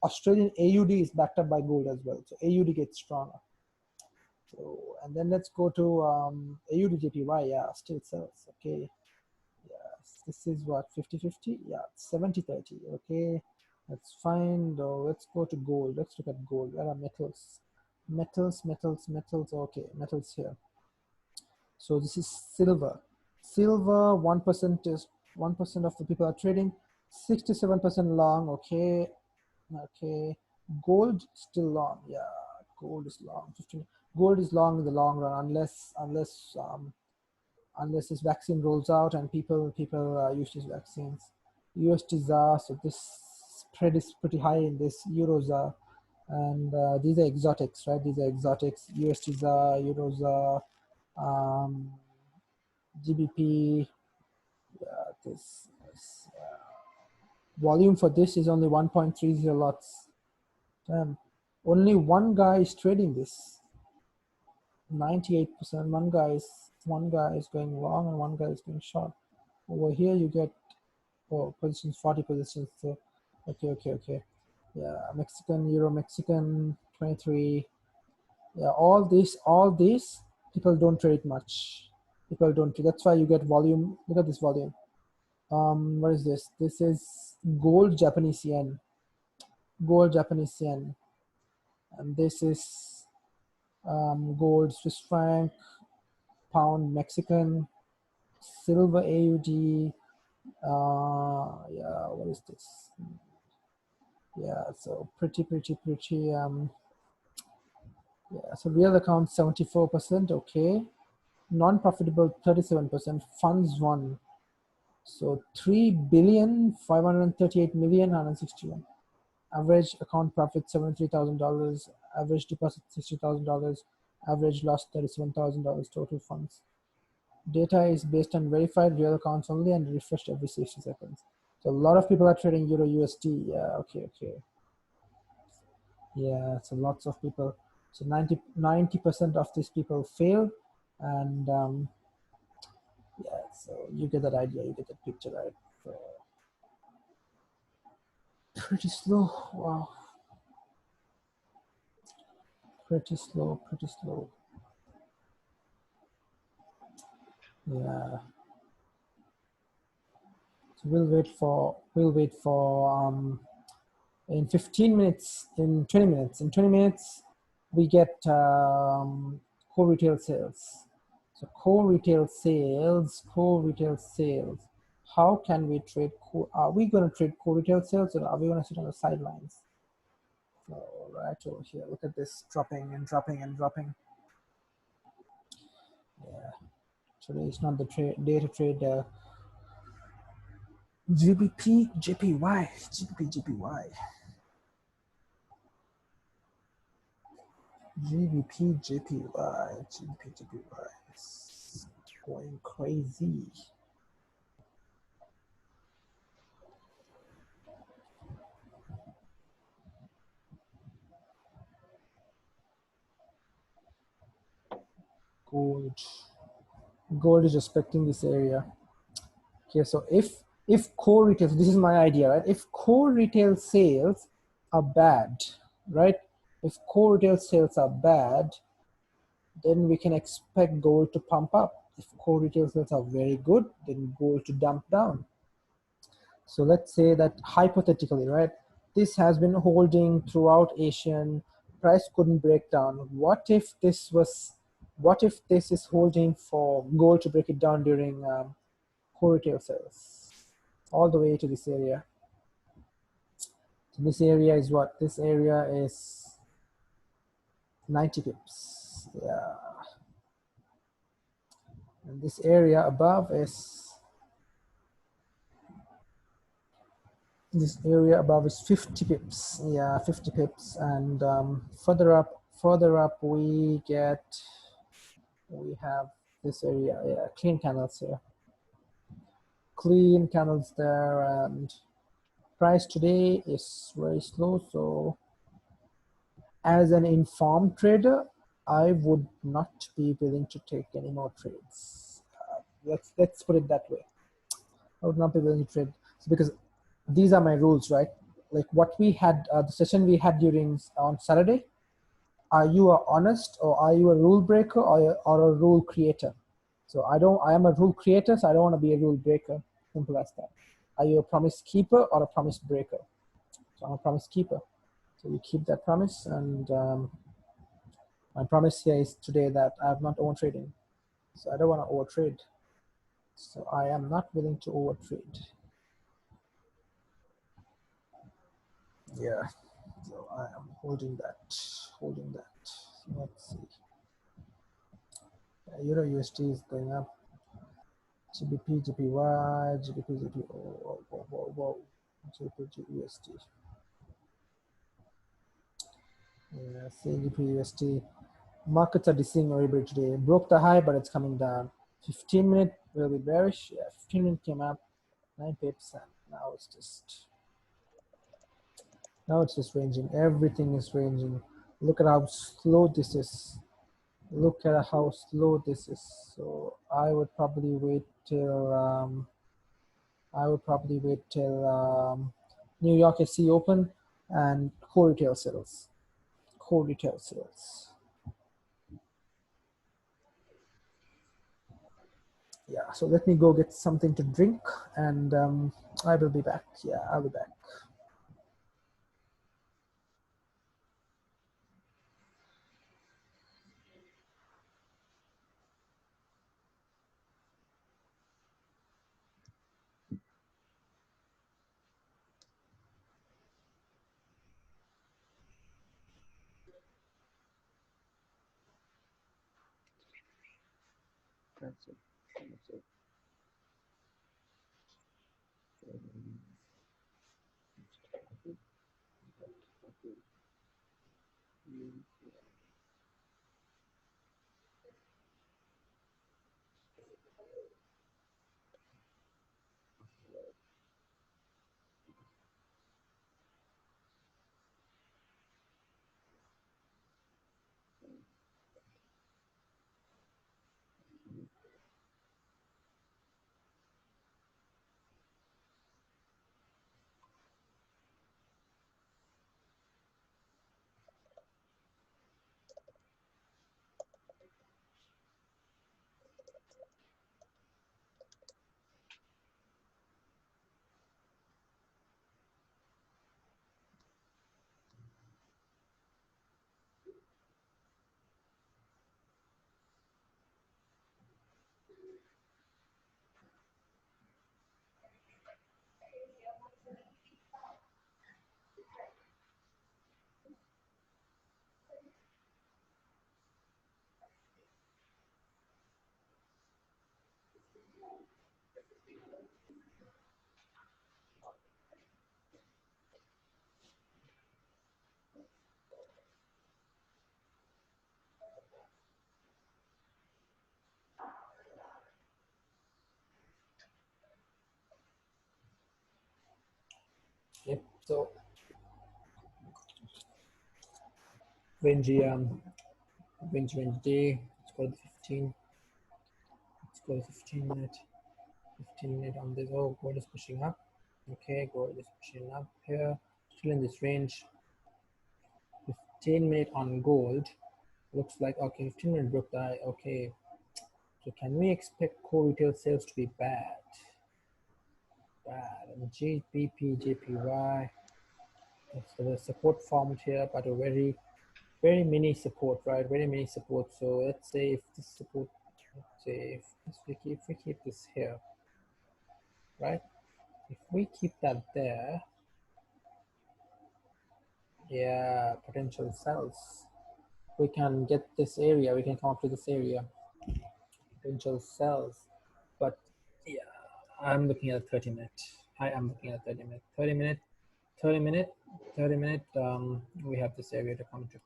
Australian AUD is backed up by gold as well. So AUD gets stronger. So, and then let's go to AUD JPY. Yeah, still sells. Okay. Yes, this is what, 50-50? Yeah, 70-30. Okay, that's fine. Though, let's go to gold. Let's look at gold. Where are metals? Metals. Okay, metals here. So this is silver. Silver, 1% is 1% of the people are trading. 67% long. Okay, okay. Gold still long. Yeah, gold is long. 15. Gold is long in the long run, unless this vaccine rolls out and people use these vaccines. USD ZAR, so this spread is pretty high in this Euro ZAR, and these are exotics, right? These are exotics. USD ZAR, Euro ZAR, GBP. Yeah, this volume for this is only 1.30 lots. Damn, only one guy is trading this. 98%. One guy is going long and one guy is going short. Over here you get, oh, positions, 40 positions. So okay. Yeah, Mexican, Euro Mexican, 23. Yeah, all these people don't trade much. People don't trade. That's why you get volume. Look at this volume. What is this? This is gold Japanese yen. Gold Japanese yen. And this is gold Swiss franc, pound Mexican, silver AUD. Yeah, what is this? Yeah, so pretty yeah, so real account 74%. Okay, non-profitable 37%, funds 1. So 3,538,161. Average account profit $73,000. Average deposit $60,000. Average loss $37,000 total funds. Data is based on verified real accounts only and refreshed every 60 seconds. So a lot of people are trading Euro USD. Yeah, okay. Yeah, so lots of people. So 90% of these people fail, and yeah, so you get that idea, you get that picture, right? So pretty slow. Wow, pretty slow. Yeah. So we'll wait for in 15 minutes, in 20 minutes. In 20 minutes, we get core retail sales. So core retail sales. How can we trade core? Are we going to trade core retail sales, or are we going to sit on the sidelines? So right over here, look at this dropping and dropping and dropping. Yeah, today is not the day to trade GBPJPY. GBPJPY. It's going crazy. Gold. Gold is respecting this area. Okay, so if core retail, this is my idea, right? If core retail sales are bad, right? If core retail sales are bad, then we can expect gold to pump up. If core retail sales are very good, then gold to dump down. So let's say that hypothetically, right, this has been holding throughout Asian, price couldn't break down. What if this is holding for gold to break it down during core retail sales, all the way to this area? So this area is what? This area is 90 pips. Yeah. And this area above is 50 pips. Yeah, 50 pips. And further up we have this area. Yeah, clean candles here, clean candles there. And price today is very slow, so as an informed trader, I would not be willing to take any more trades. Let's put it that way. I would not be willing to trade, because these are my rules, right? Like what we had, the session we had during on Saturday. Are you a honest, or are you a rule breaker, or a rule creator? So I am a rule creator, so I don't want to be a rule breaker. Simple as that. Are you a promise keeper or a promise breaker? So I'm a promise keeper. So you keep that promise, and my promise here is today that I have not overtrading. So I don't want to overtrade. So I am not willing to overtrade. Yeah. So I am holding that. So let's see. Euro USD is going up. GBP, JPY, GBP, GBP, whoa, GBP, USD. Yeah, CGP, USD. Markets are deceiving everybody today. Broke the high, but it's coming down. 15 minute will be bearish. Yeah, 15 minute came up, 9 pips, and now it's just ranging. Everything is ranging. Look at how slow this is. Look at how slow this is. So I would probably wait till New York SC open and core retail sales. Core retail sales. Yeah, so let me go get something to drink, and I will be back. Yeah, I'll be back. That's it. That's it. Yep. So range range day. Let's go to 15. Let's go to 15 minute. 15 minute on this. Oh, gold is pushing up. Okay, gold is pushing up here. Still in this range. 15 minute on gold. Looks like okay. 15 minute broke die. Okay. So can we expect core retail sales to be bad? Bad. And GBPJPY. That's the support formed here, but a very mini support, right? Very mini support. So let's say if this support, let's say if we keep this here, right? If we keep that there, yeah, potential sells. We can get this area. We can come up to this area. Potential sells, but yeah, I'm looking at 30 minute. I am looking at 30 minute. 30 minute. 30 minute. 30 minute. We have this area to come to.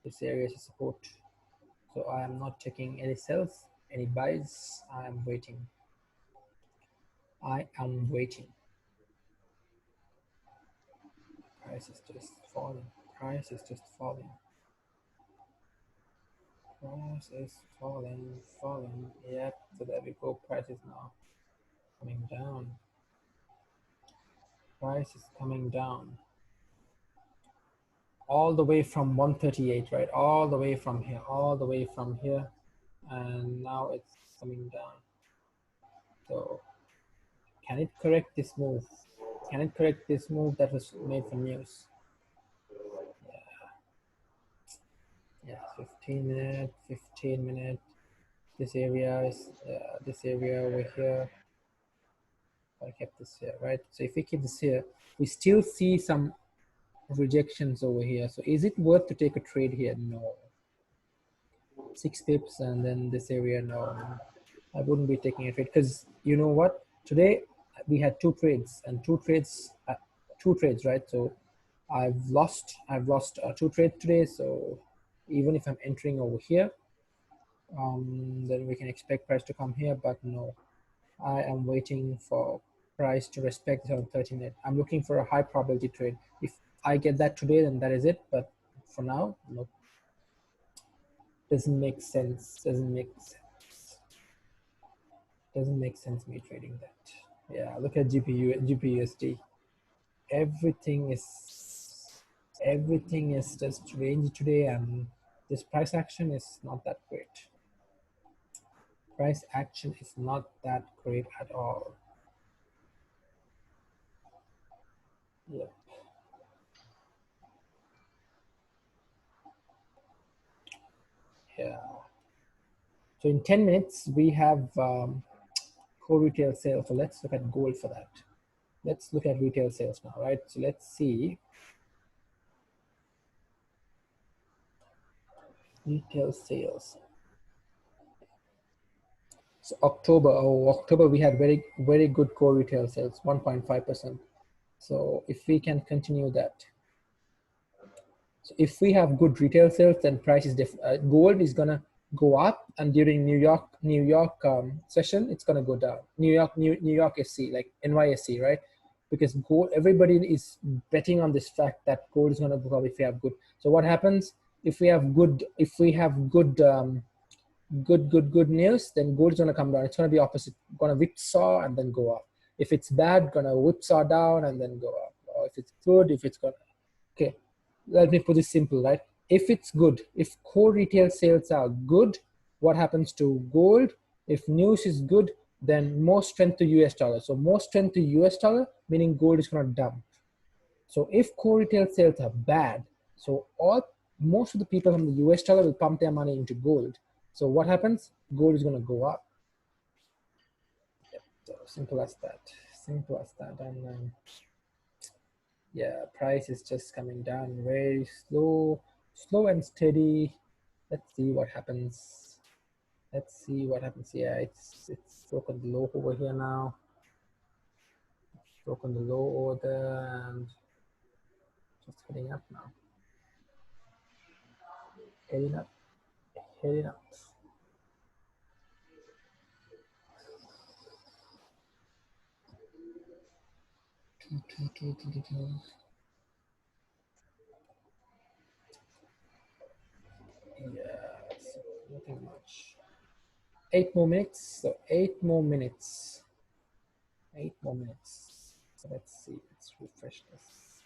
This area is support. So I am not checking any sells, any buys. I am waiting. I am waiting. Price is just falling. Price is just falling. Price is falling, falling. Yep. So there we go. Price is now coming down. Price is coming down. All the way from 138, right? All the way from here. All the way from here. And now it's coming down. So can it correct this move? Can it correct this move that was made for news? Yeah, 15 minute, 15 minute. This area is this area over here. I kept this here, right? So if we keep this here, we still see some rejections over here. So is it worth to take a trade here? No. 6 pips and then this area, no. I wouldn't be taking a trade because you know what? Today we had two trades and two trades, right? So I've lost two trades today. So even if I'm entering over here, then we can expect price to come here, but no, I am waiting for price to respect the 30 minute. I'm looking for a high probability trade. If I get that today, then that is it, but for now, no. Doesn't make sense. Doesn't make sense me trading that. Yeah, look at GPUSD. Everything is just range today, and this price action is not that great. Price action is not that great at all. Yep. Yeah. So in 10 minutes, we have core retail sales. So let's look at gold for that. Let's look at retail sales now, right? So let's see. Retail sales. So October we had very good core retail sales, 1.5%. So if we can continue that, So if we have good retail sales, then price is gold is gonna go up, and during New York session, it's gonna go down. New York SC, like NYSC, right? Because gold, everybody is betting on this fact that gold is gonna go up if we have good. So what happens if we have good news? Then gold is gonna come down. It's gonna be opposite, gonna whipsaw and then go up. If it's bad, gonna whipsaw down and then go up. Or if it's good, if it's gonna okay, let me put it simple, right? If it's good, if core retail sales are good, what happens to gold? If news is good, then more strength to US dollar. So more strength to US dollar, meaning gold is gonna dump. So if core retail sales are bad, so most of the people from the US dollar will pump their money into gold. So what happens? Gold is gonna go up. Yep. So simple as that. Simple as that. And yeah, price is just coming down very slow and steady. Let's see what happens. Let's see what happens. Yeah, it's broken the low over here now. Broken the low over there and just heading up now. Heading up, heading up. Yeah, so nothing much. 8 more minutes. So 8 more minutes. 8 more minutes. So let's see. Let's refresh this.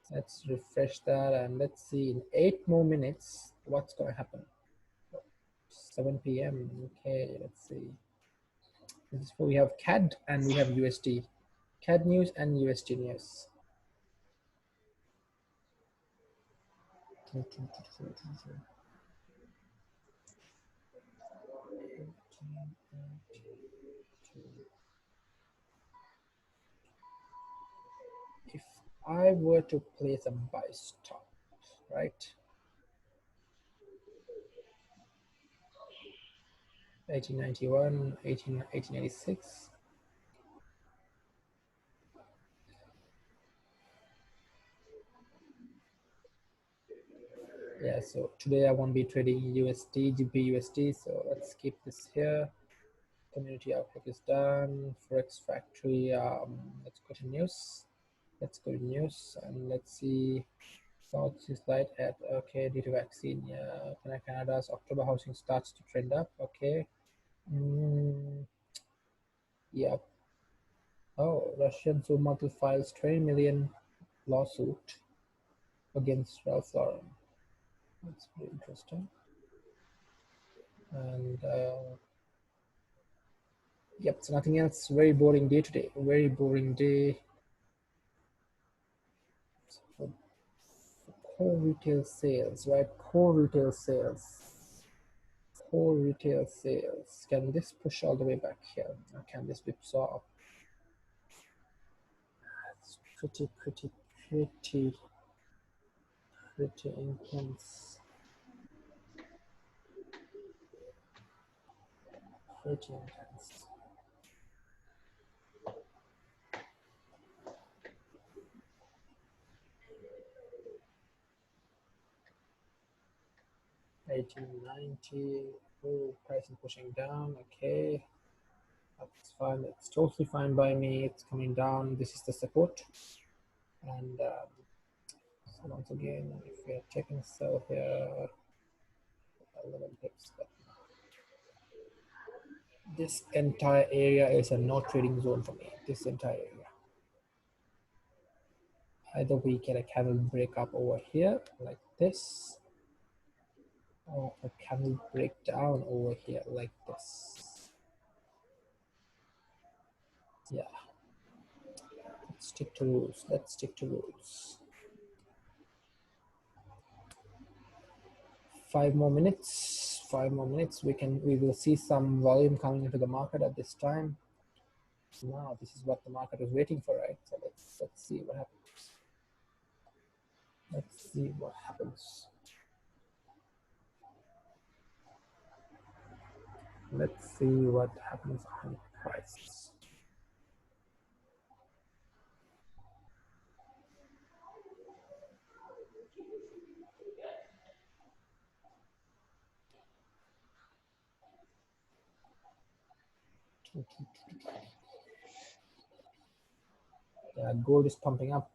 Let's refresh that and let's see in 8 more minutes what's going to happen. 7 p.m. Okay, let's see. This is we have CAD and we have USD. CAD news and USD news. If I were to place a buy stop, right? 1891, 1886. Yeah, so today I won't be trading USD, GBPUSD, so let's keep this here. Community outlook is done. Forex factory, let's go to news. Let's go to news and let's see. South is light at okay due to vaccine. Yeah, Canada's October housing starts to trend up. Okay. Yep. Oh, Russian supermarket files 20 million lawsuit against Ralph Lauren. That's pretty interesting. And yep, so nothing else. Very boring day today. Very boring day. So core retail sales, right? Core retail sales. Core retail sales. Can this push all the way back here? Or can this be absorbed? It's pretty intense. Pretty intense. $18.90. Oh, price is pushing down. Okay, that's fine. It's totally fine by me. It's coming down. This is the support. And so once again, if we are checking sell here, 11 pips. But this entire area is a no trading zone for me. This entire area. Either we get a candle break up over here like this, or a candle break down over here like this. Yeah, let's stick to rules. Let's stick to rules. 5 more minutes. 5 more minutes. We will see some volume coming into the market at this time. Now this is what the market is waiting for, right? So let's see what happens. Let's see what happens. Let's see what happens on price. Gold is pumping up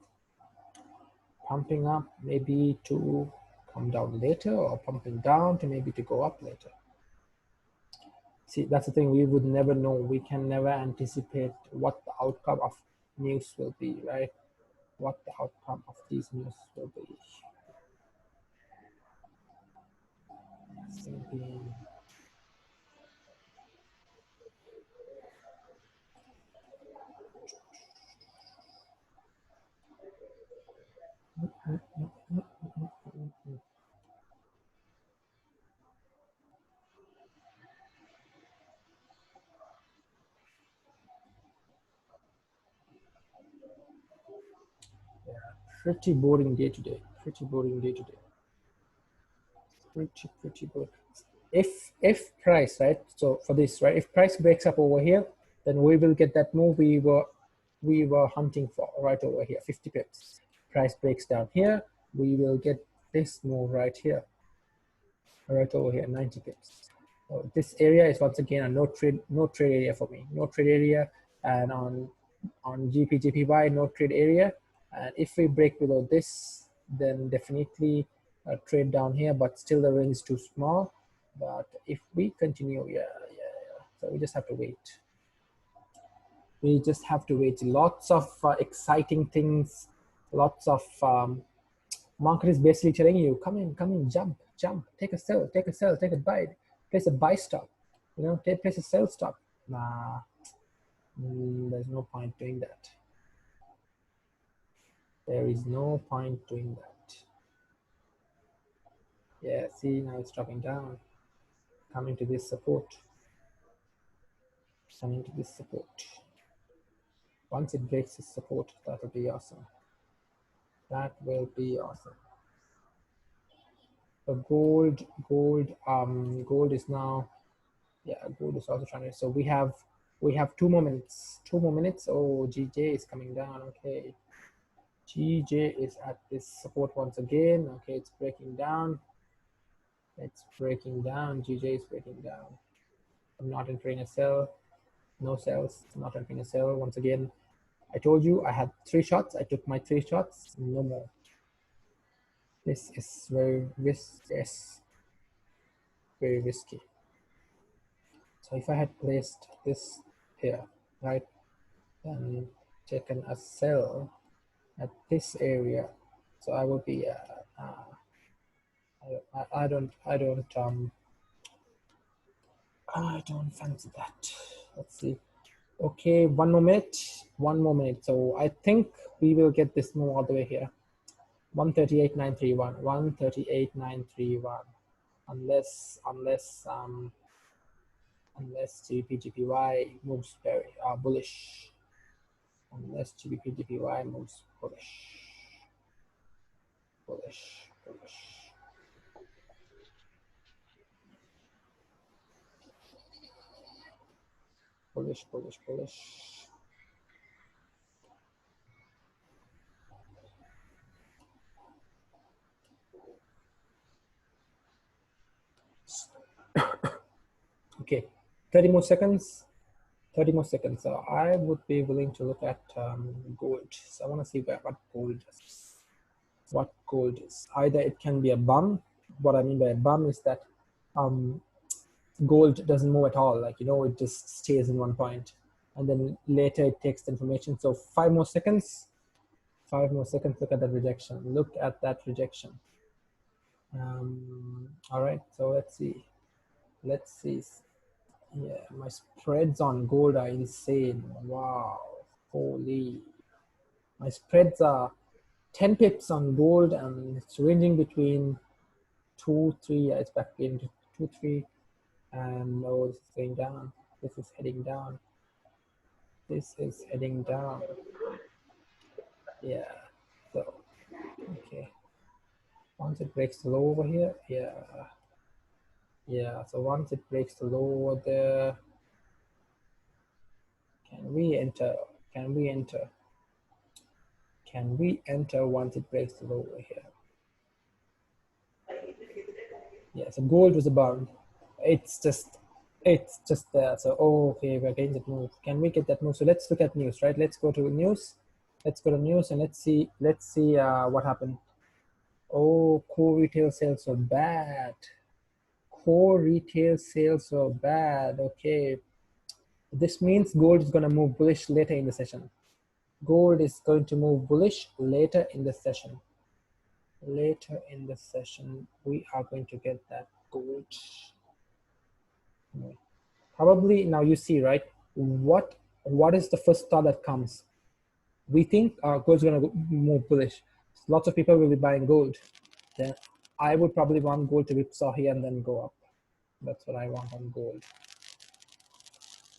maybe to come down later, or pumping down to maybe to go up later. See, that's the thing, we would never know. We can never anticipate what the outcome of news will be, right? What the outcome of these news will be. Pretty boring day today. Pretty boring day today. Pretty boring. If price, right? So for this, right? If price breaks up over here, then we will get that move we were hunting for right over here, 50 pips. Price breaks down here, we will get this move right here, right over here, 90 pips. So this area is once again a no trade area for me, no trade area, and on GBPJPY no trade area. And if we break below this, then definitely a trade down here, but still the range is too small. But if we continue, yeah. So we just have to wait. We just have to wait. Lots of exciting things, lots of market is basically telling you, come in, jump, take a sell, take a buy, place a buy stop, place a sell stop. Nah, there's no point doing that. There is no point doing that. Yeah, see, now it's dropping down, coming to this support, Once it breaks this support, that will be awesome. That will be awesome. The gold is now, yeah, gold is also trying to, so we have 2 more minutes. Oh, GJ is coming down. Okay, GJ is at this support once again. Okay, it's breaking down. GJ is breaking down. I'm not entering a sell. No sells. I'm not entering a sell once again. I told you I had 3 shots. I took my 3 shots. No more. This is very risky. So if I had placed this here, right, then taken a sell at this area, so I would be I don't fancy that. Let's see. Okay, 1 more minute. So I think we will get this move all the way here. 138.931, 138.931, unless GBPJPY moves very bullish. Unless GBPJPY moves bullish. Bullish. Okay, 30 more seconds. So I would be willing to look at gold. So I want to see what gold is. Either it can be a bum. What I mean by a bum is that gold doesn't move at all. Like, it just stays in one point, and then later it takes the information. So 5 more seconds. 5 more seconds. Look at that rejection. All right. So let's see. Yeah, my spreads on gold are insane. Wow. Holy. My spreads are 10 pips on gold, and it's ranging between 2, 3. Yeah, it's back into 2, 3. And no, this is going down. This is heading down. Yeah. So, okay. Once it breaks the low over here, yeah. So once it breaks the low over there, can we enter? Once it breaks the low over here? Yeah, so gold was a bum. It's just It's just there. So, oh, okay, we're getting that move. Can we get that move? So let's look at news, right? Let's go to news. Let's go to news and let's see what happened. Oh, core retail sales are bad. Core retail sales are bad. Okay. This means gold is going to move bullish later in the session. Gold is going to move bullish later in the session. Later in the session, we are going to get that gold. Probably now you see, right? What is the first thought that comes? We think gold's going to move bullish. Lots of people will be buying gold. Then I would probably want gold to whipsaw here and then go up. That's what I want on gold.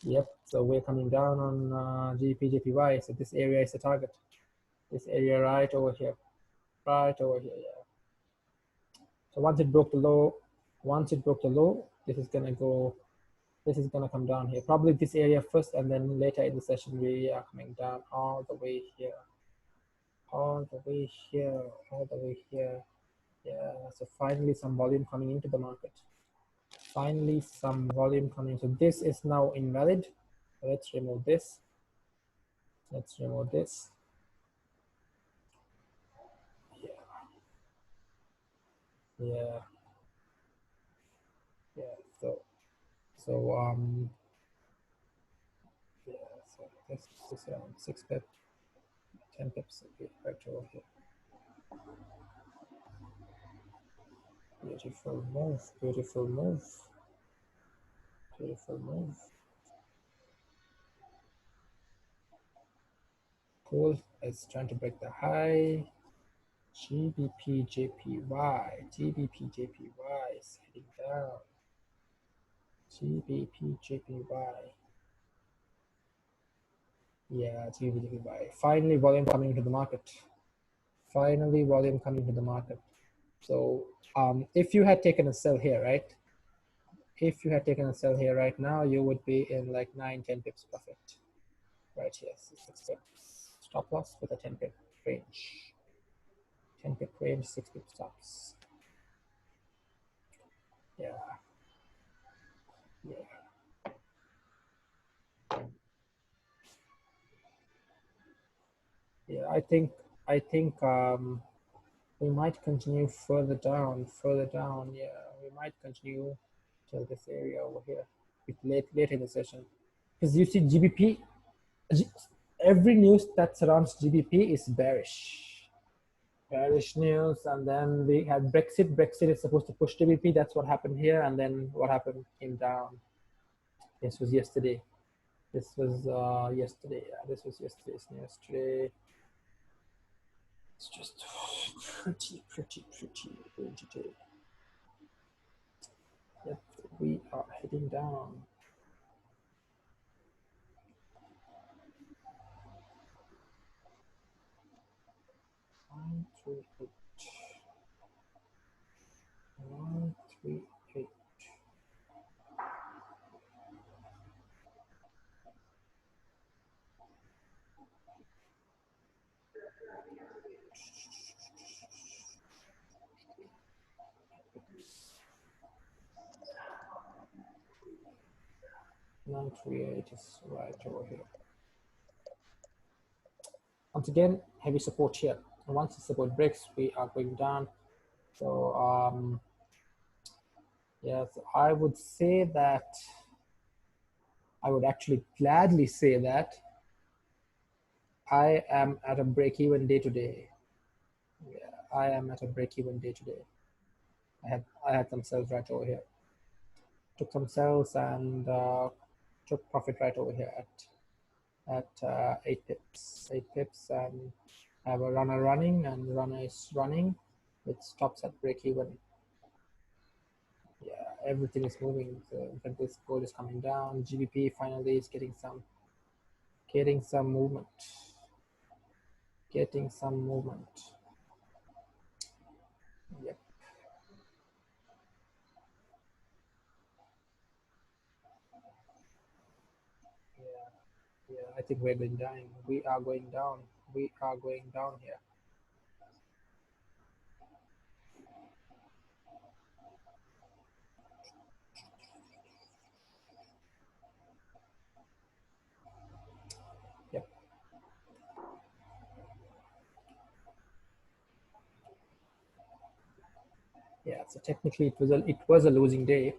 Yep. So we're coming down on GBPJPY. So this area is the target. This area right over here. Right over here. Yeah. So once it broke the low, this is gonna go. This is gonna come down here. Probably this area first, and then later in the session we are coming down all the way here. All the way here. All the way here. Yeah. So finally some volume coming into the market. Finally some volume coming. So this is now invalid. Let's remove this. Let's remove this. Yeah. Yeah. Yeah. So yeah. So this around 6 pip, 10 pips. Okay, right over here. Beautiful move. Beautiful move. Beautiful move. Cool. It's trying to break the high. GBPJPY. GBPJPY is heading down. GBPJPY. Yeah, GBPJPY. Finally, volume coming into the market. Finally, volume coming to the market. So, if you had taken a sell here, right? If you had taken a sell here right now, you would be in like 9-10 pips profit. Right here, 6 pips. Stop loss with a 10 pip range. 10 pip range, 6 pip stops. Yeah. Yeah. Yeah, I think we might continue further down, further down. Yeah, we might continue till this area over here, late in the session, because you see GBP, every news that surrounds GBP is bearish. Bearish news, and then we had Brexit. Brexit is supposed to push GBP. That's what happened here, and then what happened came down. This was yesterday. This was yesterday. Yeah, this was yesterday's news. Today, it's just pretty today. Yep, we are heading down. One, three, eight. 138. 938 is right over here. Once again, heavy support here. And once the support breaks, we are going down. So yes, I would say that I would actually gladly say that I am at a break-even day today. Yeah, I am at a break-even day today. I had some sales right over here. Took some sales and took profit right over here at 8 pips. 8 pips, and have a runner running, and runner is running with stops at break even. Yeah, everything is moving. So in fact, this gold is coming down. GBP finally is getting some movement. Getting some movement. Yep. Yeah. Yeah. I think we're going down. We are going down. We are going down here. Yeah, so technically it was a losing day.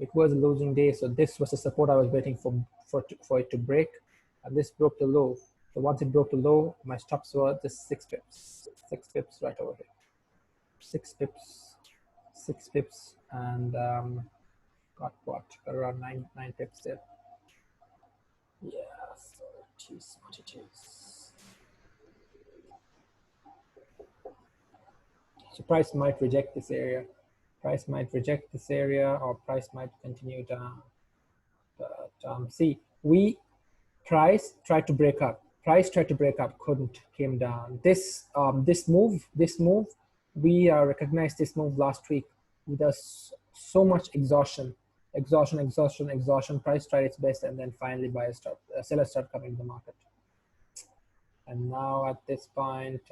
It was a losing day. So this was the support I was waiting for it to break, and this broke the low. So once it broke the low, my stops were just 6 pips, 6 pips right over here, 6 pips, 6 pips, and got what? Got around nine pips there. Yeah, so it is what it is. So price might reject this area. Price might reject this area, or price might continue down. But see, we price tried to break up. Price tried to break up, couldn't, came down. This move, we recognized this move last week. There's so much exhaustion. Price tried its best, and then finally sellers start coming to the market. And now at this point,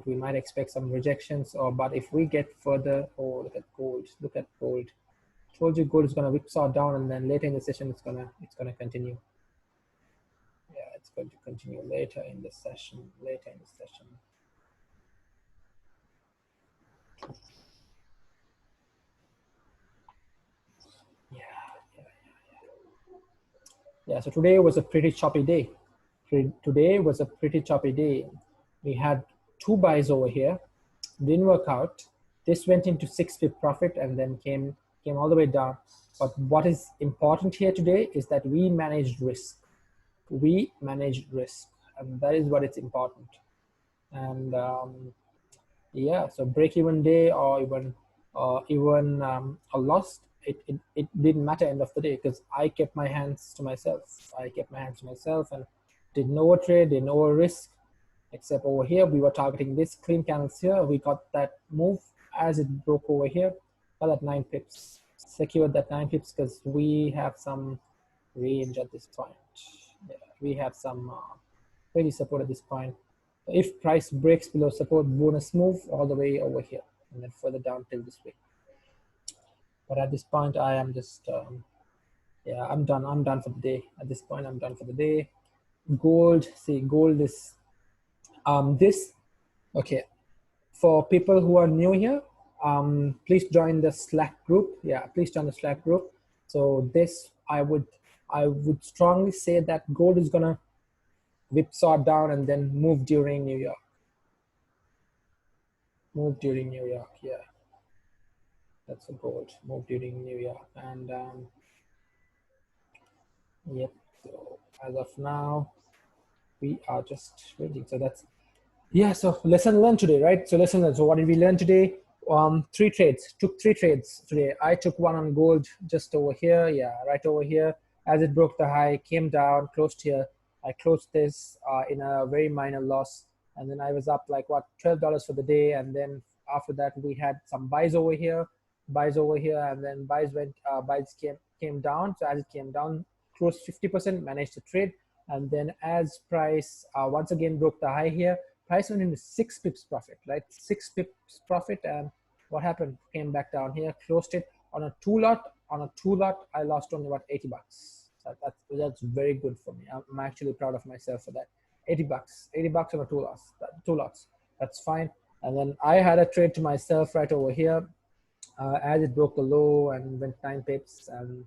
we might expect some rejections. Or but if we get further, oh, look at gold. Look at gold. Told you gold is gonna whipsaw down, and then later in the session it's gonna continue. Yeah, it's going to continue later in the session. Later in the session. Yeah, yeah, yeah. So today was a pretty choppy day. Today was a pretty choppy day. We had two buys over here, didn't work out. This went into 6 pip profit and then came all the way down. But what is important here today is that we managed risk. We managed risk, and that is what is important. And yeah, so break even day or even a loss, it didn't matter end of the day because I kept my hands to myself. And did no trade, did no risk, except over here we were targeting this clean candles here. We got that move as it broke over here, got that 9 pips, secured that 9 pips because we have some range at this point. Yeah, we have some really support at this point. If price breaks below support, bonus move all the way over here and then further down till this way. But at this point, I am just yeah, I'm done. I'm done for the day. At this point, I'm done for the day. Gold, see, gold is this. Okay, for people who are new here, please join the Slack group. Yeah, please join the Slack group. So this, I would strongly say that gold is gonna whipsaw down and then move during New York. Move during New York. Yeah, that's a gold move during New York. And yep. So as of now, we are just waiting. So that's yeah. So lesson learned today, right? So lesson learned. So what did we learn today? 3 trades. Took 3 trades today. I took one on gold just over here. Yeah, right over here. As it broke the high, came down, closed here. I closed this in a very minor loss, and then I was up like what $12 for the day. And then after that, we had some buys over here, and then buys came down. So as it came down, close 50%, managed to trade. And then as price once again broke the high here, price went into 6 pips profit, right? 6 pips profit. And what happened? Came back down here, closed it on a two lot. On a two lot, I lost only about $80. That's very good for me. I'm actually proud of myself for that. $80 on a two lots. That's fine. And then I had a trade to myself right over here as it broke the low and went 9 pips and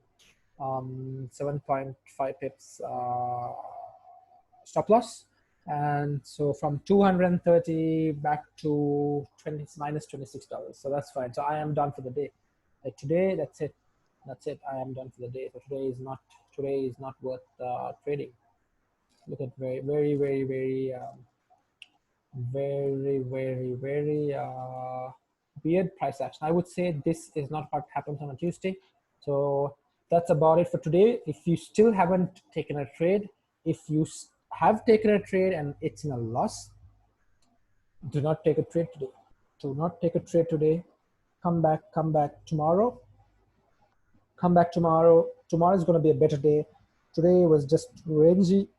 7.5 pips stop loss. And so from 230 back to 20 minus $26. So that's fine. So I am done for the day. Like today, that's it. That's it. I am done for the day. So today is not worth trading. Look at very weird price action. I would say this is not what happens on a Tuesday. So that's about it for today. If you still haven't taken a trade, if you have taken a trade and it's in a loss, do not take a trade today. Do not take a trade today. Come back tomorrow. Come back tomorrow. Tomorrow is going to be a better day. Today was just rangy.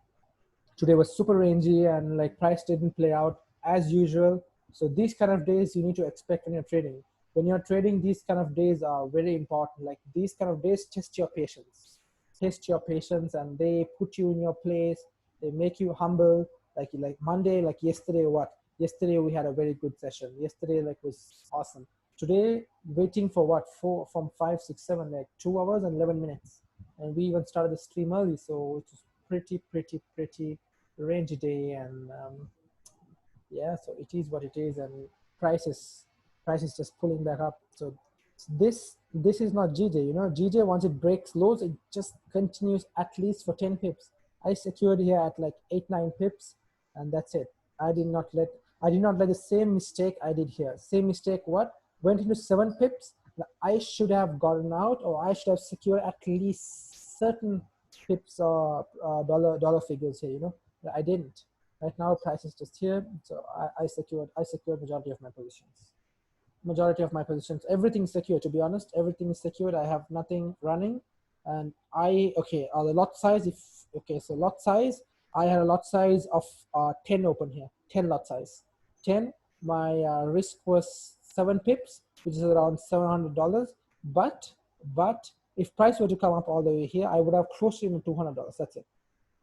Today was super rangy, and like price didn't play out as usual. So these kind of days you need to expect when you're trading. When you're trading, these kind of days are very important. Like these kind of days test your patience. Test your patience, and they put you in your place. They make you humble. Like Monday, like yesterday, what? Yesterday we had a very good session. Yesterday like was awesome. Today waiting for what, four from 5 6 7, like 2 hours and 11 minutes, and we even started the stream early, so it was pretty rangy day. And yeah, so it is what it is. And prices prices just pulling back up. So this is not GJ. GJ, once it breaks lows, it just continues at least for 10 pips. I secured here at like 8 9 pips, and that's it. I did not let the same mistake I did here. Same mistake, what, went into 7 pips. I should have gotten out, or I should have secured at least certain pips or dollar figures here. I didn't. Right now, price is just here, so I secured majority of my positions. Everything's secure, to be honest. Everything is secured. I have nothing running, and okay. The lot size. If okay, so lot size. I had a lot size of 10 open here. 10 lot size. 10. My risk was 7 pips, which is around $700. But if price were to come up all the way here, I would have closed even $200. That's it.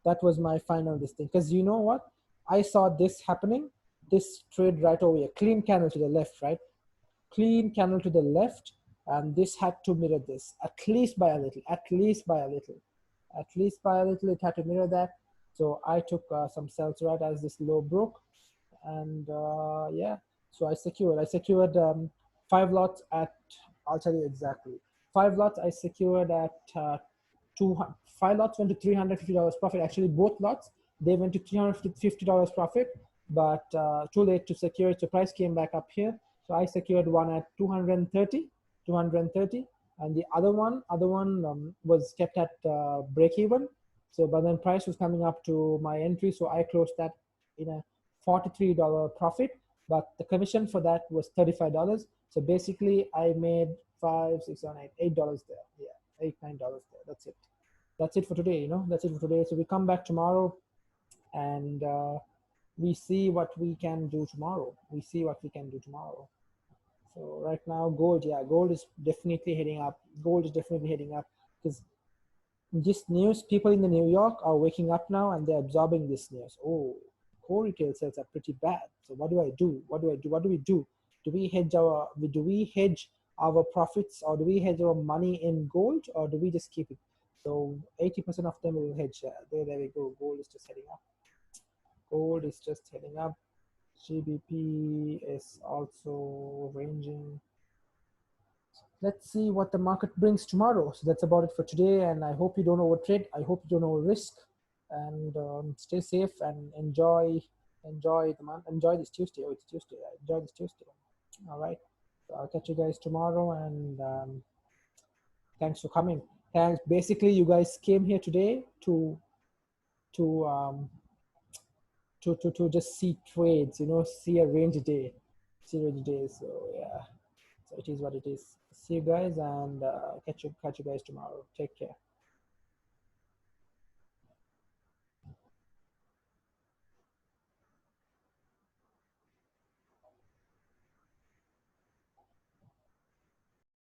That was my final this thing. Because you know what? I saw this happening, this trade right over here, clean candle to the left, right? Clean candle to the left, and this had to mirror this, at least by a little, at least by a little, at least by a little, it had to mirror that. So I took some sells right as this low broke, and yeah, so I secured 5 lots at, I'll tell you exactly, 5 lots I secured at 5 lots went to $350 profit. Actually, both lots, they went to $350 profit, but too late to secure it. So price came back up here. So I secured one at 230, and the other one was kept at break even. So, but then price was coming up to my entry, so I closed that in a $43 profit. But the commission for that was $35. So basically, I made 5 6 7 8 $8 there. Yeah, $8 9 there. That's it. That's it for today. That's it for today. So we come back tomorrow, and we see what we can do tomorrow. So right now, gold, yeah, gold is definitely heading up. Gold is definitely heading up because this news, people in the New York are waking up now and they're absorbing this news. Oh, core retail sales are pretty bad. So what do I do? What do I do? What do we do? Do we hedge our profits, or do we hedge our money in gold, or do we just keep it? So 80% of them will hedge. There we go. Gold is just heading up. Gold is just heading up. GBP is also ranging. Let's see what the market brings tomorrow. So that's about it for today, and I hope you don't overtrade. I hope you don't over risk, and stay safe and enjoy the month. Enjoy this Tuesday. Oh, it's Tuesday. Enjoy this Tuesday. All right. So I'll catch you guys tomorrow, and thanks for coming. Thanks. Basically, you guys came here today to um, to just see trades. See a range day, So yeah. So it is what it is. See you guys, and catch you guys tomorrow. Take care.